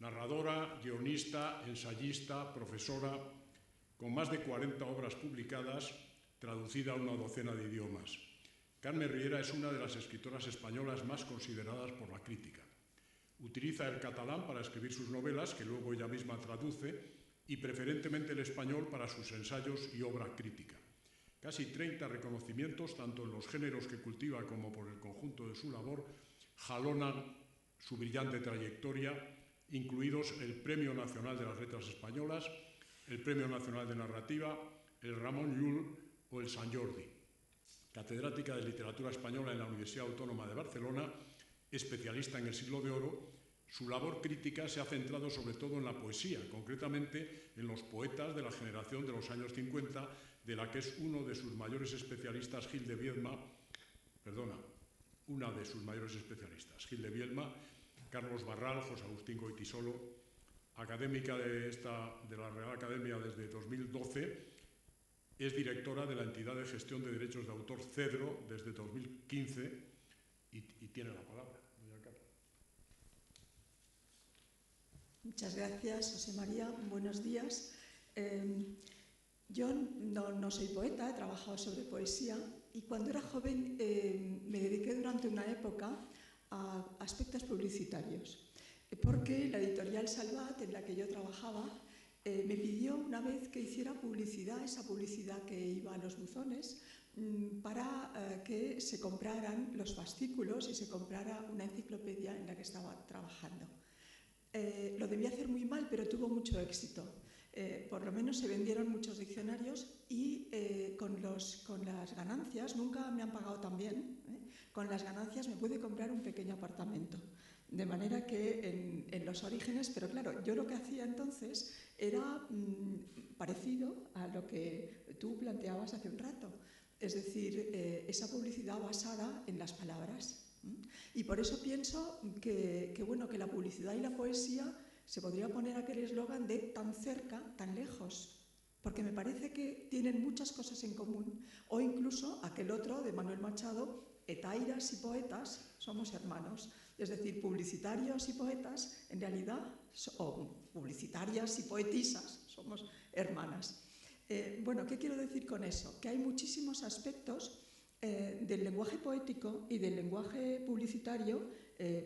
Narradora, guionista, ensayista, profesora, con más de 40 obras publicadas, traducida a una docena de idiomas. Carmen Riera es una de las escritoras españolas más consideradas por la crítica. Utiliza el catalán para escribir sus novelas, que luego ella misma traduce, y preferentemente el español para sus ensayos y obra crítica. Casi 30 reconocimientos, tanto en los géneros que cultiva como por el conjunto de su labor, jalonan su brillante trayectoria, incluidos el Premio Nacional de las Letras Españolas, el Premio Nacional de Narrativa, el Ramon Llull o el Sant Jordi. Catedrática de Literatura Española en la Universidad Autónoma de Barcelona, especialista en el Siglo de Oro, su labor crítica se ha centrado sobre todo en la poesía, concretamente en los poetas de la generación de los años 50, de la que es uno de sus mayores especialistas, Gil de Biedma, una de sus mayores especialistas, Gil de Biedma, Carlos Barral, José Agustín Goytisolo, académica de la Real Academia desde 2012, es directora de la entidad de gestión de derechos de autor Cedro desde 2015 y tiene la palabra. Muchas gracias, José María. Buenos días. Yo no soy poeta, he trabajado sobre poesía y cuando era joven me dediqué durante una época a aspectos publicitarios, porque la editorial Salvat, en la que yo trabajaba, me pidió una vez que hiciera publicidad, esa publicidad que iba a los buzones, para que se compraran los fascículos y se comprara una enciclopedia en la que estaba trabajando. Lo debía hacer muy mal, pero tuvo mucho éxito. Por lo menos se vendieron muchos diccionarios y con las ganancias, nunca me han pagado tan bien, con las ganancias me pude comprar un pequeño apartamento. De manera que en los orígenes, pero claro, yo lo que hacía entonces era parecido a lo que tú planteabas hace un rato. Es decir, esa publicidad basada en las palabras. Y por eso pienso que la publicidad y la poesía se podría poner aquel eslogan de tan cerca, tan lejos, porque me parece que tienen muchas cosas en común, o incluso aquel otro de Manuel Machado, etairas y poetas somos hermanos, es decir, publicitarios y poetas en realidad, o publicitarias y poetisas somos hermanas. ¿Qué quiero decir con eso? Que hay muchísimos aspectos del lenguaje poético y del lenguaje publicitario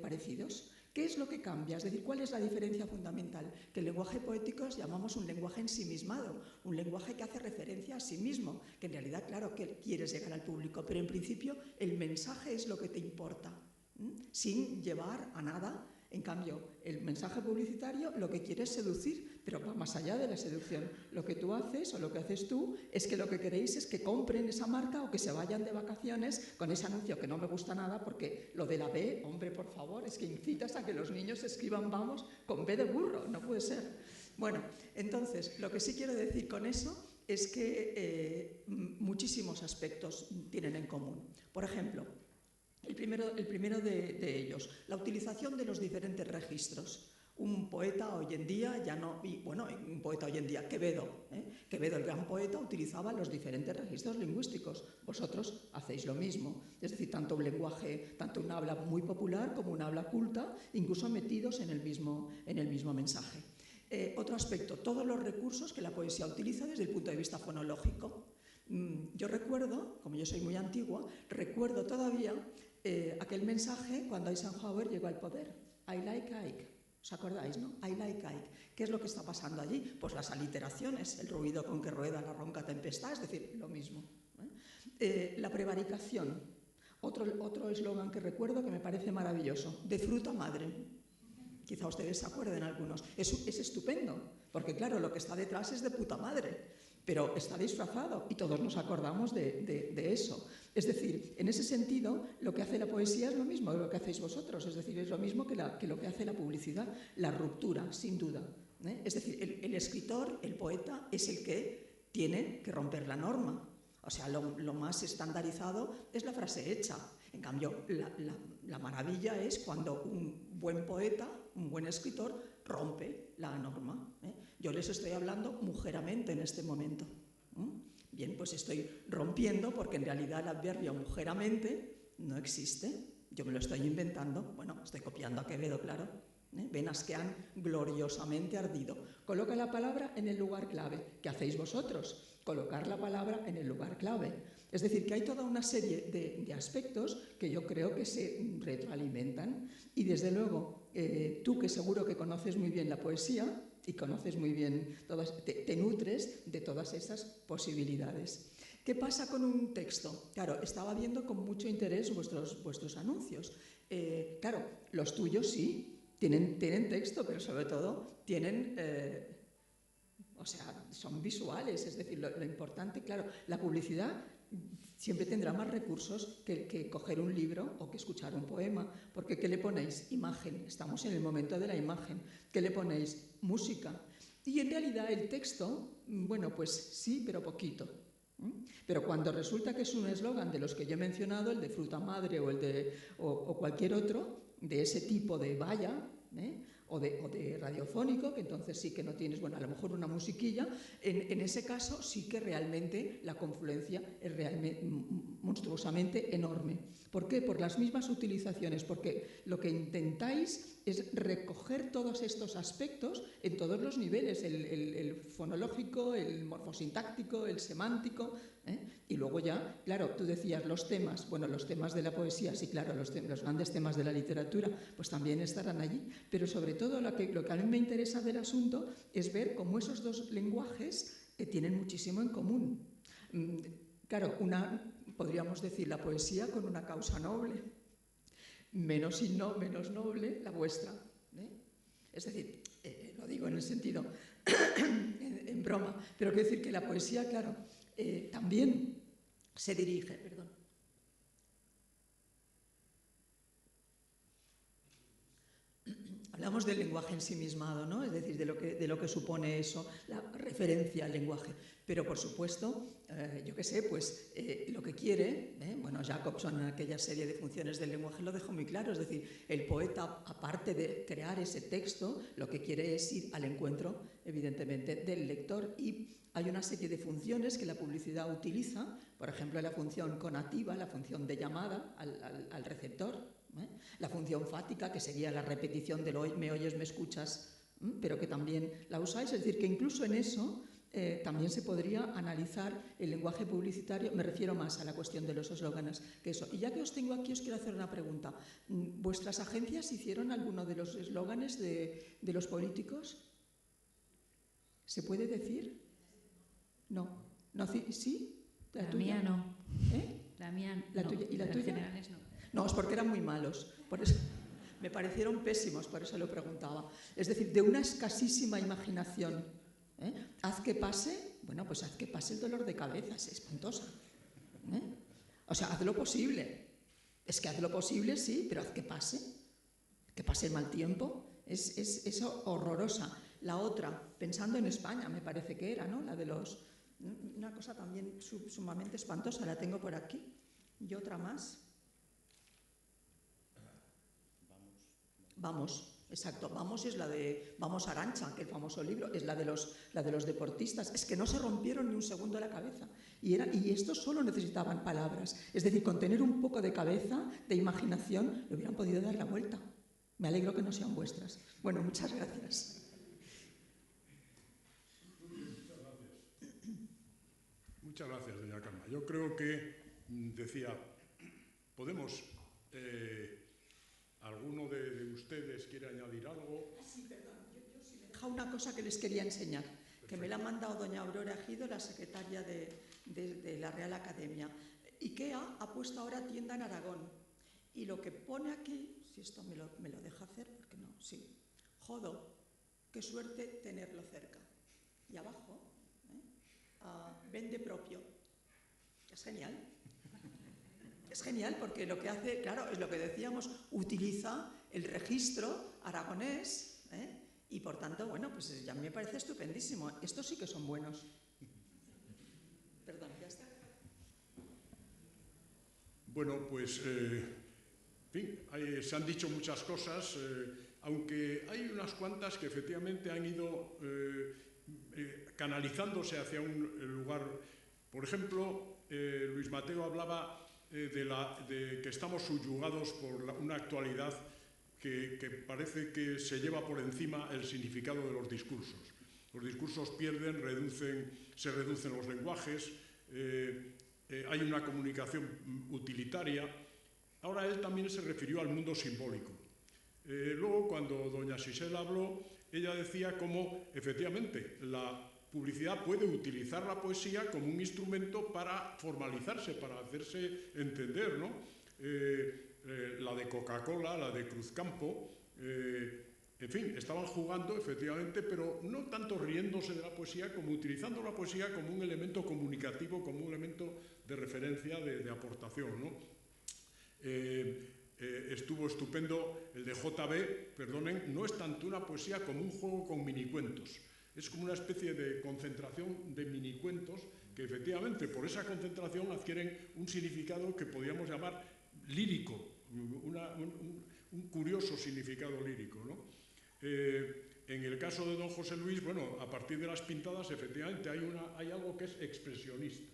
parecidos. ¿Qué es lo que cambia? Es decir, ¿cuál es la diferencia fundamental? Que el lenguaje poético llamamos un lenguaje ensimismado, un lenguaje que hace referencia a sí mismo, que en realidad, claro, que quieres llegar al público, pero en principio el mensaje es lo que te importa, sin llevar a nada. En cambio, el mensaje publicitario lo que quiere es seducir, pero va más allá de la seducción. Lo que tú haces o lo que haces tú es que lo que queréis es que compren esa marca o que se vayan de vacaciones con ese anuncio que no me gusta nada porque lo de la B, hombre, por favor, es que incitas a que los niños escriban vamos con B de burro, no puede ser. Bueno, entonces, lo que sí quiero decir con eso es que muchísimos aspectos tienen en común. Por ejemplo, el primero de ellos, la utilización de los diferentes registros. Un poeta hoy en día, un poeta hoy en día, Quevedo, Quevedo, el gran poeta, utilizaba los diferentes registros lingüísticos. Vosotros hacéis lo mismo, es decir, tanto un habla muy popular como un habla culta, incluso metidos en el mismo mensaje. Otro aspecto, todos los recursos que la poesía utiliza desde el punto de vista fonológico. Yo recuerdo, como yo soy muy antigua, recuerdo todavía aquel mensaje cuando Eisenhower llegó al poder. I like Ike. ¿Os acordáis, no? I like Ike. ¿Qué es lo que está pasando allí? Pues las aliteraciones, el ruido con que rueda la ronca tempestad, es decir, lo mismo. La prevaricación. Otro eslogan que recuerdo que me parece maravilloso. De fruta madre. Quizá ustedes se acuerden algunos. Es estupendo, porque claro, lo que está detrás es de puta madre, pero está disfrazado y todos nos acordamos de eso. Es decir, en ese sentido, lo que hace la poesía es lo mismo que lo que hacéis vosotros, es decir, es lo mismo que lo que hace la publicidad, la ruptura, sin duda. Es decir, el escritor, el poeta, es el que tiene que romper la norma. O sea, lo más estandarizado es la frase hecha. En cambio, la maravilla es cuando un buen poeta, un buen escritor, rompe la norma. Yo les estoy hablando mujeramente en este momento. Bien, pues estoy rompiendo porque en realidad el adverbio mujeramente no existe. Yo me lo estoy inventando. Bueno, estoy copiando a Quevedo, claro. Venas que han gloriosamente ardido. Coloca la palabra en el lugar clave. ¿Qué hacéis vosotros? Colocar la palabra en el lugar clave. Es decir, que hay toda una serie de aspectos que yo creo que se retroalimentan. Y desde luego, tú que seguro que conoces muy bien la poesía y conoces muy bien, te nutres de todas esas posibilidades. ¿Qué pasa con un texto? Claro, estaba viendo con mucho interés vuestros anuncios. Claro, los tuyos sí. Tienen texto, pero sobre todo tienen, o sea, son visuales, es decir, lo importante, claro, la publicidad siempre tendrá más recursos que coger un libro o que escuchar un poema, porque ¿qué le ponéis? Imagen, estamos en el momento de la imagen. ¿Qué le ponéis? Música. Y en realidad el texto, bueno, pues sí, pero poquito. Pero cuando resulta que es un eslogan de los que yo he mencionado, el de fruta madre o cualquier otro, de ese tipo de valla, o de radiofónico, que entonces sí que no tienes, bueno, a lo mejor una musiquilla, en ese caso sí que realmente la confluencia es realmente monstruosamente enorme. ¿Por qué? Por las mismas utilizaciones, porque lo que intentáis es recoger todos estos aspectos en todos los niveles, el fonológico, el morfosintáctico, el semántico, y luego ya, claro, tú decías los temas, bueno, los temas de la poesía, sí, claro, los grandes temas de la literatura, pues también estarán allí, pero sobre todo lo que a mí me interesa del asunto es ver cómo esos dos lenguajes tienen muchísimo en común. Claro, podríamos decir la poesía con una causa noble, menos noble la vuestra. Es decir, lo digo en el sentido, en broma, pero quiero decir que la poesía, claro, también se dirige, perdón. Hablamos del lenguaje ensimismado, ¿no? Es decir, de lo que supone eso, la referencia al lenguaje. Pero, por supuesto, yo qué sé, pues lo que quiere, bueno, Jacobson en aquella serie de funciones del lenguaje lo dejó muy claro, es decir, el poeta, aparte de crear ese texto, lo que quiere es ir al encuentro, evidentemente, del lector. Y hay una serie de funciones que la publicidad utiliza, por ejemplo, la función conativa, la función de llamada al receptor, la función fática, que sería la repetición del me oyes, me escuchas, pero que también la usáis. Es decir, que incluso en eso también se podría analizar el lenguaje publicitario. Me refiero más a la cuestión de los eslóganes que eso. Y ya que os tengo aquí, os quiero hacer una pregunta. ¿Vuestras agencias hicieron alguno de los eslóganes de los políticos? ¿Se puede decir? No. ¿Sí? La mía no. La mía no. ¿La tuya? ¿Y la tuya? Generales no. No, es porque eran muy malos, por eso me parecieron pésimos, por eso lo preguntaba. Es decir, de una escasísima imaginación. Haz que pase, bueno, pues haz que pase el dolor de cabeza, es espantosa. O sea, haz lo posible. Es que haz lo posible, sí, pero haz que pase el mal tiempo. Es horrorosa. La otra, pensando en España, me parece que era, ¿no? La de los... Una cosa también sumamente espantosa, la tengo por aquí. Y otra más. Vamos, exacto. Vamos es la de Vamos Arantxa, que el famoso libro, es la de los deportistas. Es que no se rompieron ni un segundo la cabeza. Y estos solo necesitaban palabras. Es decir, con tener un poco de cabeza, de imaginación, le hubieran podido dar la vuelta. Me alegro que no sean vuestras. Bueno, muchas gracias. Muchas gracias, doña Carmen. Yo creo que, decía, podemos... ¿Alguno de ustedes quiere añadir algo? Sí, perdón. Yo sí me deja una cosa que les quería enseñar, que me la ha mandado doña Aurora Ejido, la secretaria de la Real Academia. IKEA ha puesto ahora tienda en Aragón. Y lo que pone aquí, si esto me lo deja hacer, porque no, sí. Jodo, qué suerte tenerlo cerca. Y abajo, vende propio. Es genial. Es genial porque lo que hace, claro, es lo que decíamos, utiliza el registro aragonés, y por tanto, bueno, pues ya me parece estupendísimo. Estos sí que son buenos. Perdón, ya está. Bueno, pues, en fin, se han dicho muchas cosas, aunque hay unas cuantas que efectivamente han ido canalizándose hacia un lugar. Por ejemplo, Luis Mateo hablaba de que estamos subyugados por una actualidad que parece que se lleva por encima el significado de los discursos. Los discursos pierden, se reducen los lenguajes, hay una comunicación utilitaria. Ahora él también se refirió al mundo simbólico. Luego, cuando doña Sisel habló, ella decía cómo, efectivamente, la publicidad puede utilizar la poesía como un instrumento para formalizarse, para hacerse entender, ¿no? La de Coca-Cola, la de Cruzcampo, en fin, estaban jugando, efectivamente, pero no tanto riéndose de la poesía como utilizando la poesía como un elemento comunicativo, como un elemento de referencia, de aportación, ¿no? Estuvo estupendo el de JB, perdonen, no es tanto una poesía como un juego con minicuentos. Es como una especie de concentración de minicuentos que efectivamente por esa concentración adquieren un significado que podríamos llamar lírico, un curioso significado lírico, ¿no? En el caso de don José Luis, bueno, a partir de las pintadas efectivamente hay algo que es expresionista.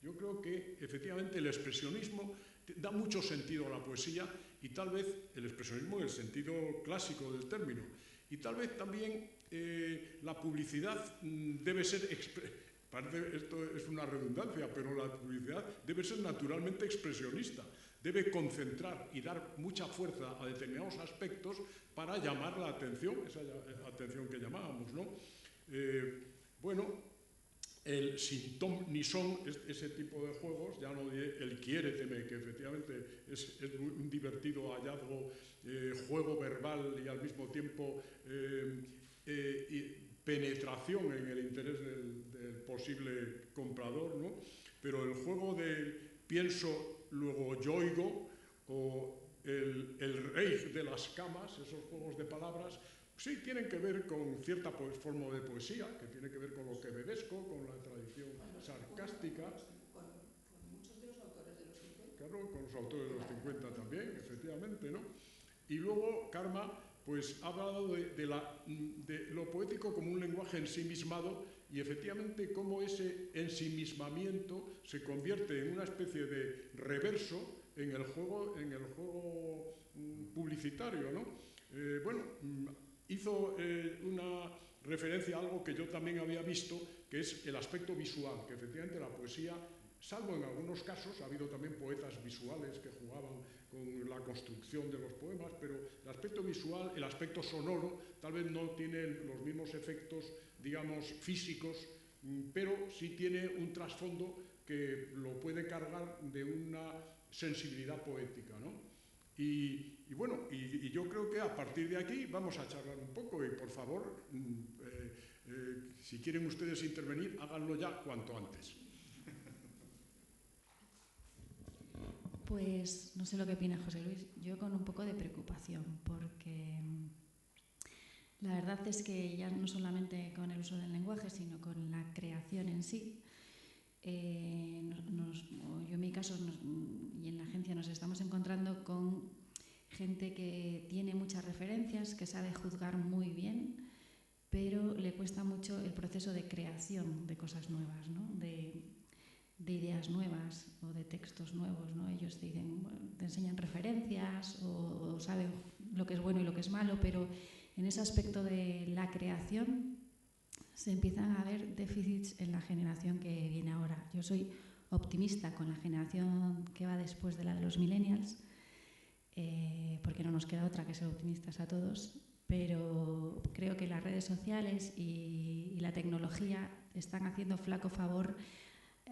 Yo creo que efectivamente el expresionismo da mucho sentido a la poesía y tal vez el expresionismo en el sentido clásico del término. Y tal vez también la publicidad debe ser, parece esto es una redundancia, pero la publicidad debe ser naturalmente expresionista, debe concentrar y dar mucha fuerza a determinados aspectos para llamar la atención, esa atención que llamábamos, ¿no? Bueno, el sin ton ni son, ese tipo de juegos, ya no diré el quiéreteme, que efectivamente es un divertido hallazgo, juego verbal y al mismo tiempo penetración en el interés del posible comprador, ¿no? Pero el juego del pienso, luego yo oigo, o el rey de las camas, esos juegos de palabras, sí tienen que ver con cierta forma de poesía, que tiene que ver con lo quevedesco, con la tradición sarcástica. Con muchos de los autores de los 50. Claro, con los autores de los 50 también, efectivamente, ¿no? Y luego Karma pues ha hablado de lo poético como un lenguaje ensimismado y efectivamente cómo ese ensimismamiento se convierte en una especie de reverso en el juego publicitario, ¿no? Bueno, hizo una referencia a algo que yo también había visto, que es el aspecto visual, que efectivamente la poesía, salvo en algunos casos, ha habido también poetas visuales que jugaban con la construcción de los poemas, pero el aspecto visual, el aspecto sonoro, tal vez no tiene los mismos efectos, digamos, físicos, pero sí tiene un trasfondo que lo puede cargar de una sensibilidad poética, ¿no? Y bueno, y yo creo que a partir de aquí vamos a charlar un poco y por favor, si quieren ustedes intervenir, háganlo ya cuanto antes. Pues no sé lo que opina José Luis, yo con un poco de preocupación, porque la verdad es que ya no solamente con el uso del lenguaje, sino con la creación en sí, yo en mi caso y en la agencia nos estamos encontrando con gente que tiene muchas referencias, que sabe juzgar muy bien, pero le cuesta mucho el proceso de creación de cosas nuevas, ¿no? de ideas nuevas o de textos nuevos, ¿no? Ellos te dicen, bueno, te enseñan referencias o saben lo que es bueno y lo que es malo, pero en ese aspecto de la creación se empiezan a ver déficits en la generación que viene ahora. Yo soy optimista con la generación que va después de la de los millennials, porque no nos queda otra que ser optimistas a todos, pero creo que las redes sociales y la tecnología están haciendo flaco favor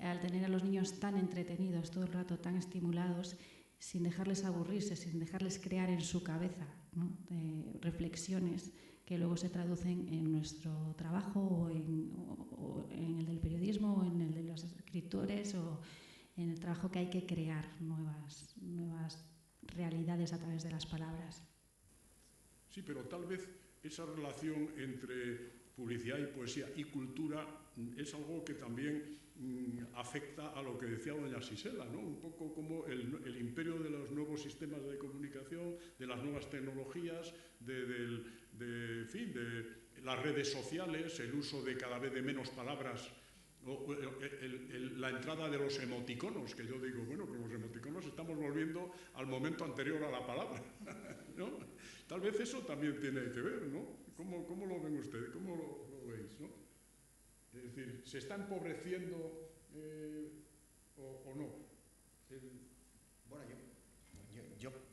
al tener a los niños tan entretenidos todo el rato, tan estimulados, sin dejarles aburrirse, sin dejarles crear en su cabeza, ¿no? Reflexiones que luego se traducen en nuestro trabajo o en el del periodismo o en el de los escritores o en el trabajo que hay que crear nuevas realidades a través de las palabras. Sí, pero tal vez esa relación entre publicidad y poesía y cultura es algo que también afecta a lo que decía doña Sisela, ¿no? Un poco como el imperio de los nuevos sistemas de comunicación, de las nuevas tecnologías, de las redes sociales, el uso de cada vez de menos palabras, la entrada de los emoticonos, que yo digo, bueno, con los emoticonos estamos volviendo al momento anterior a la palabra, ¿no? Tal vez eso también tiene que ver, ¿no? ¿Cómo lo ven ustedes? ¿Cómo lo veis, no? Es decir, ¿se está empobreciendo o no? Bueno,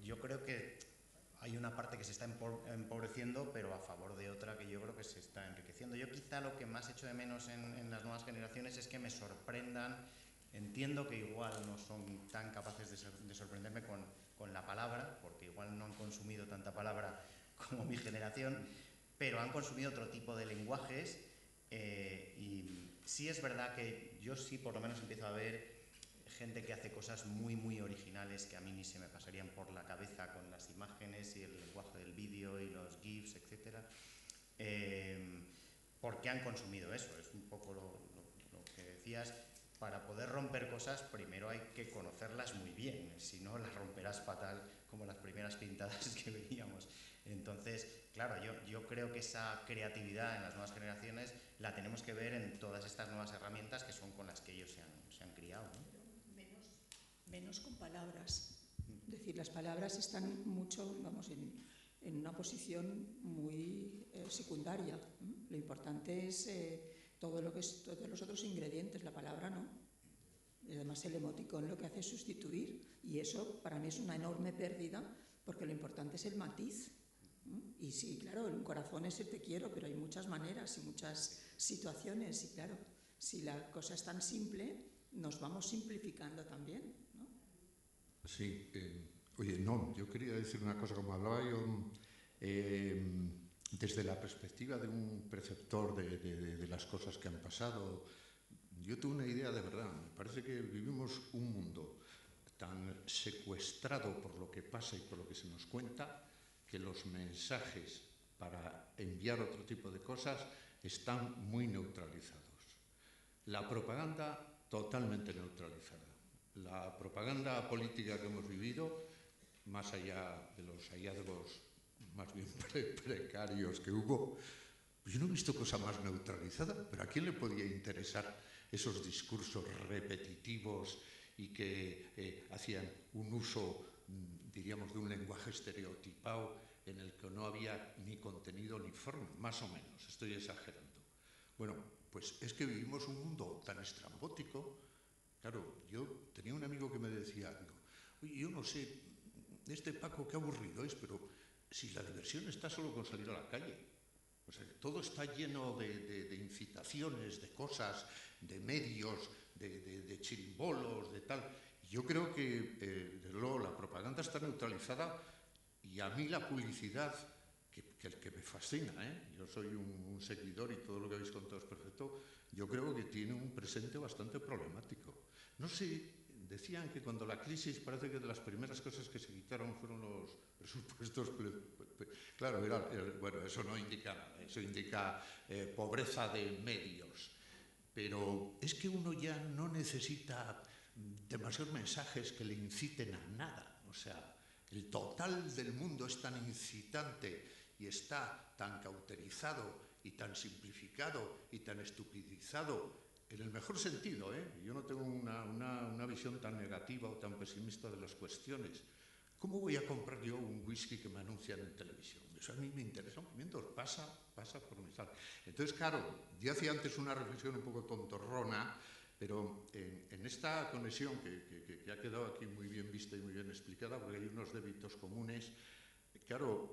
yo creo que hay una parte que se está empobreciendo, pero a favor de otra que yo creo que se está enriqueciendo. Yo quizá lo que más echo de menos en las nuevas generaciones es que me sorprendan. Entiendo que igual no son tan capaces de sorprenderme con la palabra, porque igual no han consumido tanta palabra como mi generación, pero han consumido otro tipo de lenguajes y sí es verdad que yo sí por lo menos empiezo a ver gente que hace cosas muy, muy originales que a mí ni se me pasarían por la cabeza con las imágenes y el lenguaje del vídeo y los GIFs, etc. Porque han consumido eso. Es un poco lo que decías. Para poder romper cosas, primero hay que conocerlas muy bien. Si no, las romperás fatal, como las primeras pintadas que veíamos. Entonces, claro, yo creo que esa creatividad en las nuevas generaciones la tenemos que ver en todas estas nuevas herramientas que son con las que ellos se han criado, ¿no? Menos con palabras. Es decir, las palabras están mucho, vamos, en una posición muy secundaria. Lo importante es todos los otros ingredientes, la palabra no. Y además el emoticón lo que hace es sustituir, y eso para mí es una enorme pérdida, porque lo importante es el matiz. Y sí, claro, un corazón es el te quiero, pero hay muchas maneras y muchas situaciones, y claro, si la cosa es tan simple, nos vamos simplificando también. Sí, oye, no, yo quería decir una cosa, como hablaba yo, desde la perspectiva de un preceptor de las cosas que han pasado, yo tuve una idea de verdad. Me parece que vivimos un mundo tan secuestrado por lo que pasa y por lo que se nos cuenta, que los mensajes para enviar otro tipo de cosas están muy neutralizados. La propaganda totalmente neutralizada. La propaganda política que hemos vivido, más allá de los hallazgos más bien precarios que hubo, yo no he visto cosa más neutralizada. Pero ¿a quién le podía interesar esos discursos repetitivos y que hacían un uso, diríamos, de un lenguaje estereotipado en el que no había ni contenido ni forma? Más o menos, estoy exagerando. Bueno, pues es que vivimos un mundo tan estrambótico. Claro, yo tenía un amigo que me decía, oye, yo no sé, Paco, qué aburrido es, pero si la diversión está solo con salir a la calle. O sea, todo está lleno de incitaciones, de cosas, de medios, de chirimbolos, de tal. Yo creo que, desde luego, la propaganda está neutralizada, y a mí la publicidad, que me fascina, yo soy un seguidor y todo lo que habéis contado es perfecto, yo creo que tiene un presente bastante problemático. No sé, decían que cuando la crisis, parece que de las primeras cosas que se quitaron fueron los presupuestos. Claro, bueno, eso no indica nada, eso indica pobreza de medios. Pero es que uno ya no necesita demasiados mensajes que le inciten a nada. O sea, el total del mundo es tan incitante y está tan cauterizado y tan simplificado y tan estupidizado, en el mejor sentido, yo no tengo una visión tan negativa o tan pesimista de las cuestiones. ¿Cómo voy a comprar yo un whisky que me anuncian en televisión? Eso a mí me interesa un pimiento, pasa por mi sal. Entonces, claro, yo hacía antes una reflexión un poco tontorrona, pero en esta conexión que ha quedado aquí muy bien vista y muy bien explicada, porque hay unos débitos comunes, claro,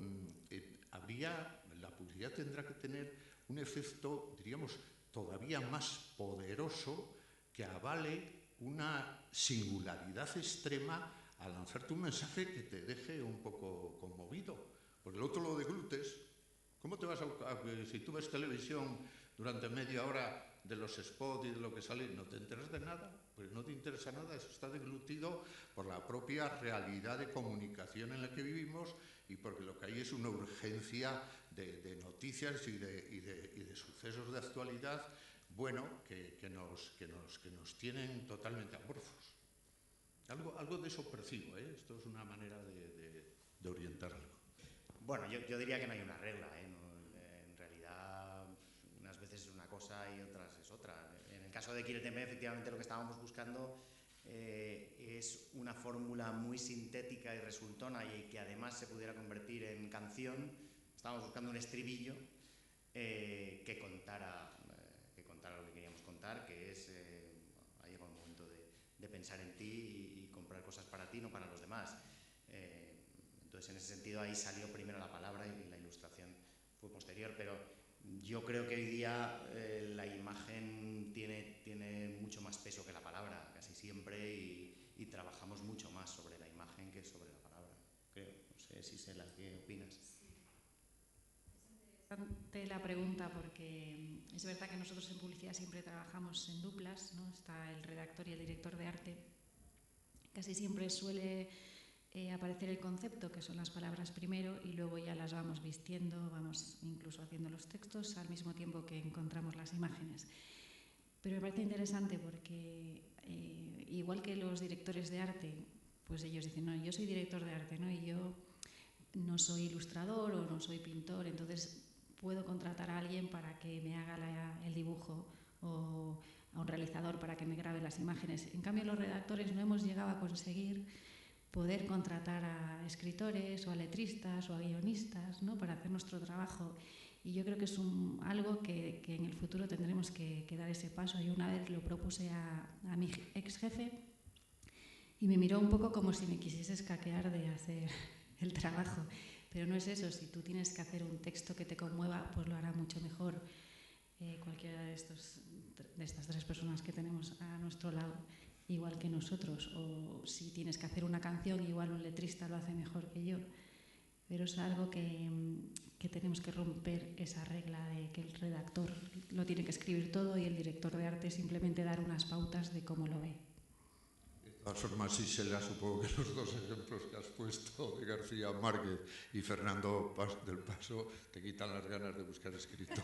la publicidad tendrá que tener un efecto, diríamos, todavía más poderoso, que avale una singularidad extrema a lanzarte un mensaje que te deje un poco conmovido. Porque el otro, lo de Glutes, ¿Cómo te vas si tú ves televisión durante media hora de los spots y de lo que sale, no te enteras de nada? Pues no te interesa nada, eso está deglutido por la propia realidad de comunicación en la que vivimos y porque lo que hay es una urgencia de noticias y de sucesos de actualidad, bueno, que nos tienen totalmente amorfos. Algo de eso percibo, ¿eh? Esto es una manera de orientarlo. Bueno, yo diría que no hay una regla, ¿eh? En realidad, unas veces es una cosa y otras es otra. En el caso de Quíreteme, efectivamente lo que estábamos buscando es una fórmula muy sintética y resultona y que además se pudiera convertir en canción. Estábamos buscando un estribillo que contara lo que queríamos contar, que es, ha llegado el momento de pensar en ti y comprar cosas para ti, no para los demás. Entonces, en ese sentido, ahí salió primero la palabra y la ilustración fue posterior, pero yo creo que hoy día la imagen tiene mucho más peso que la palabra, casi siempre, y trabajamos mucho más sobre la imagen que sobre la palabra, creo. No sé si sé ¿qué opinas? Interesante la pregunta, porque es verdad que nosotros en publicidad siempre trabajamos en duplas, ¿no? Está el redactor y el director de arte. Casi siempre suele aparecer el concepto, que son las palabras primero, y luego ya las vamos vistiendo, vamos incluso haciendo los textos al mismo tiempo que encontramos las imágenes. Pero me parece interesante porque igual que los directores de arte, pues ellos dicen, no, yo soy director de arte, ¿no? Y yo no soy ilustrador o no soy pintor, entonces puedo contratar a alguien para que me haga el dibujo o a un realizador para que me grabe las imágenes. En cambio, los redactores no hemos llegado a conseguir poder contratar a escritores o a letristas o a guionistas, ¿no? Para hacer nuestro trabajo. Y yo creo que es algo que en el futuro tendremos que dar ese paso. Yo una vez lo propuse a mi ex jefe y me miró un poco como si me quisiese escaquear de hacer el trabajo. Pero no es eso, si tú tienes que hacer un texto que te conmueva, pues lo hará mucho mejor cualquiera de estas tres personas que tenemos a nuestro lado, igual que nosotros. O si tienes que hacer una canción, igual un letrista lo hace mejor que yo. Pero es algo que tenemos que romper esa regla de que el redactor lo tiene que escribir todo y el director de arte simplemente dar unas pautas de cómo lo ve. De todas formas, Isela, supongo que los dos ejemplos que has puesto de García Márquez y Fernando del Paso te quitan las ganas de buscar escritores.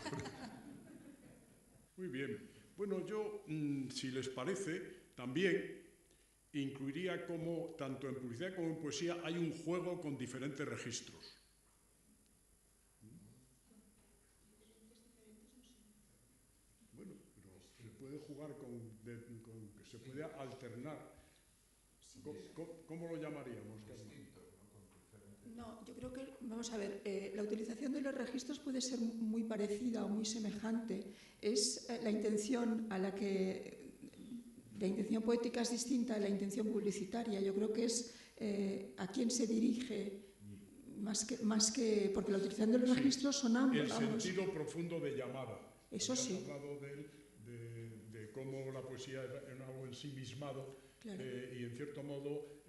Muy bien. Bueno, yo, si les parece, también incluiría como, tanto en publicidad como en poesía, hay un juego con diferentes registros. Bueno, pero se puede jugar se puede alternar. ¿Cómo lo llamaríamos, Carmen? No, yo creo que, vamos a ver, la utilización de los registros puede ser muy parecida o muy semejante. Es la intención la intención poética es distinta a la intención publicitaria. Yo creo que es a quién se dirige más que porque la utilización de los registros son ambos. El sentido profundo de llamada. Eso sí. Has hablado de cómo la poesía es algo ensimismado. Claro. Y en cierto modo,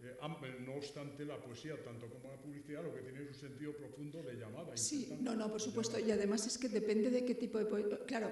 no obstante, la poesía, tanto como la publicidad, lo que tiene es un sentido profundo de llamada. Sí, no, por supuesto. Y además es que depende de qué tipo de poesía. Claro,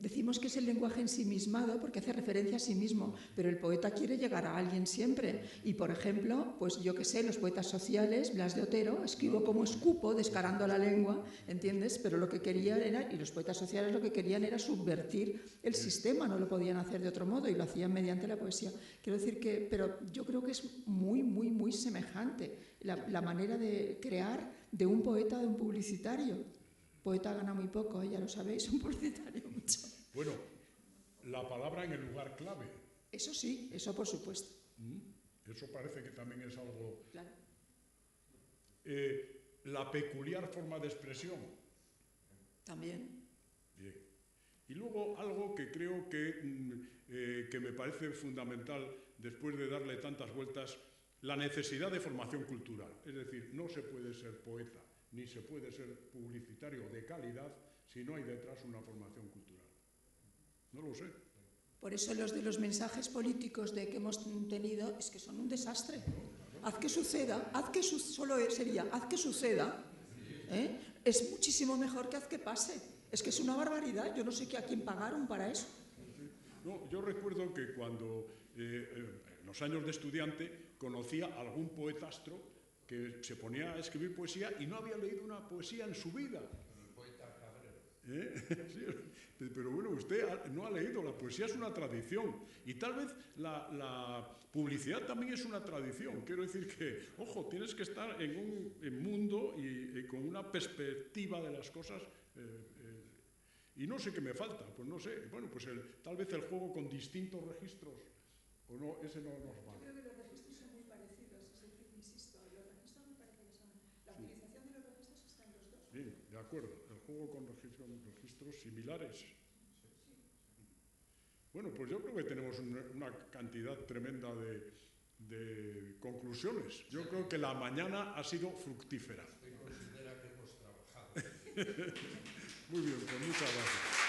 decimos que es el lenguaje ensimismado porque hace referencia a sí mismo, pero el poeta quiere llegar a alguien siempre. Y, por ejemplo, pues yo qué sé, los poetas sociales, Blas de Otero, escribo como escupo, descarando la lengua, ¿entiendes? Pero lo que querían y los poetas sociales lo que querían era subvertir el sistema, no lo podían hacer de otro modo y lo hacían mediante la poesía. Quiero decir que, pero yo creo que es muy, muy, muy semejante la manera de crear de un poeta a de un publicitario. Poeta gana muy poco, ya lo sabéis, un publicitario mucho. Bueno, la palabra en el lugar clave. Eso sí, eso por supuesto. Eso parece que también es algo... Claro. La peculiar forma de expresión. También. Bien. Y luego algo que creo que me parece fundamental, después de darle tantas vueltas, la necesidad de formación cultural. Es decir, no se puede ser poeta ni se puede ser publicitario de calidad si no hay detrás una formación cultural. No lo sé. Por eso los de los mensajes políticos que hemos tenido es que son un desastre. Haz que suceda, solo sería, haz que suceda. es muchísimo mejor que Haz que pase. Es que es una barbaridad, yo no sé a quién pagaron para eso. No, yo recuerdo que cuando, en los años de estudiante, conocía a algún poetastro que se ponía a escribir poesía y no había leído una poesía en su vida. El poeta Cabrero. Sí, pero bueno, usted no ha leído, la poesía es una tradición y tal vez la publicidad también es una tradición. Quiero decir que, ojo, tienes que estar en un mundo y con una perspectiva de las cosas. Y no sé qué me falta, pues no sé, bueno, pues tal vez el juego con distintos registros, o no, ese no nos vale. Yo creo que los registros son muy parecidos, es decir, insisto, los registros me parece que son, la utilización de los registros está en los dos. Sí, de acuerdo, el juego con registros similares. Bueno, pues yo creo que tenemos una cantidad tremenda de conclusiones. Yo creo que la mañana ha sido fructífera. Usted considera que hemos trabajado. Muy bien, pues muchas gracias.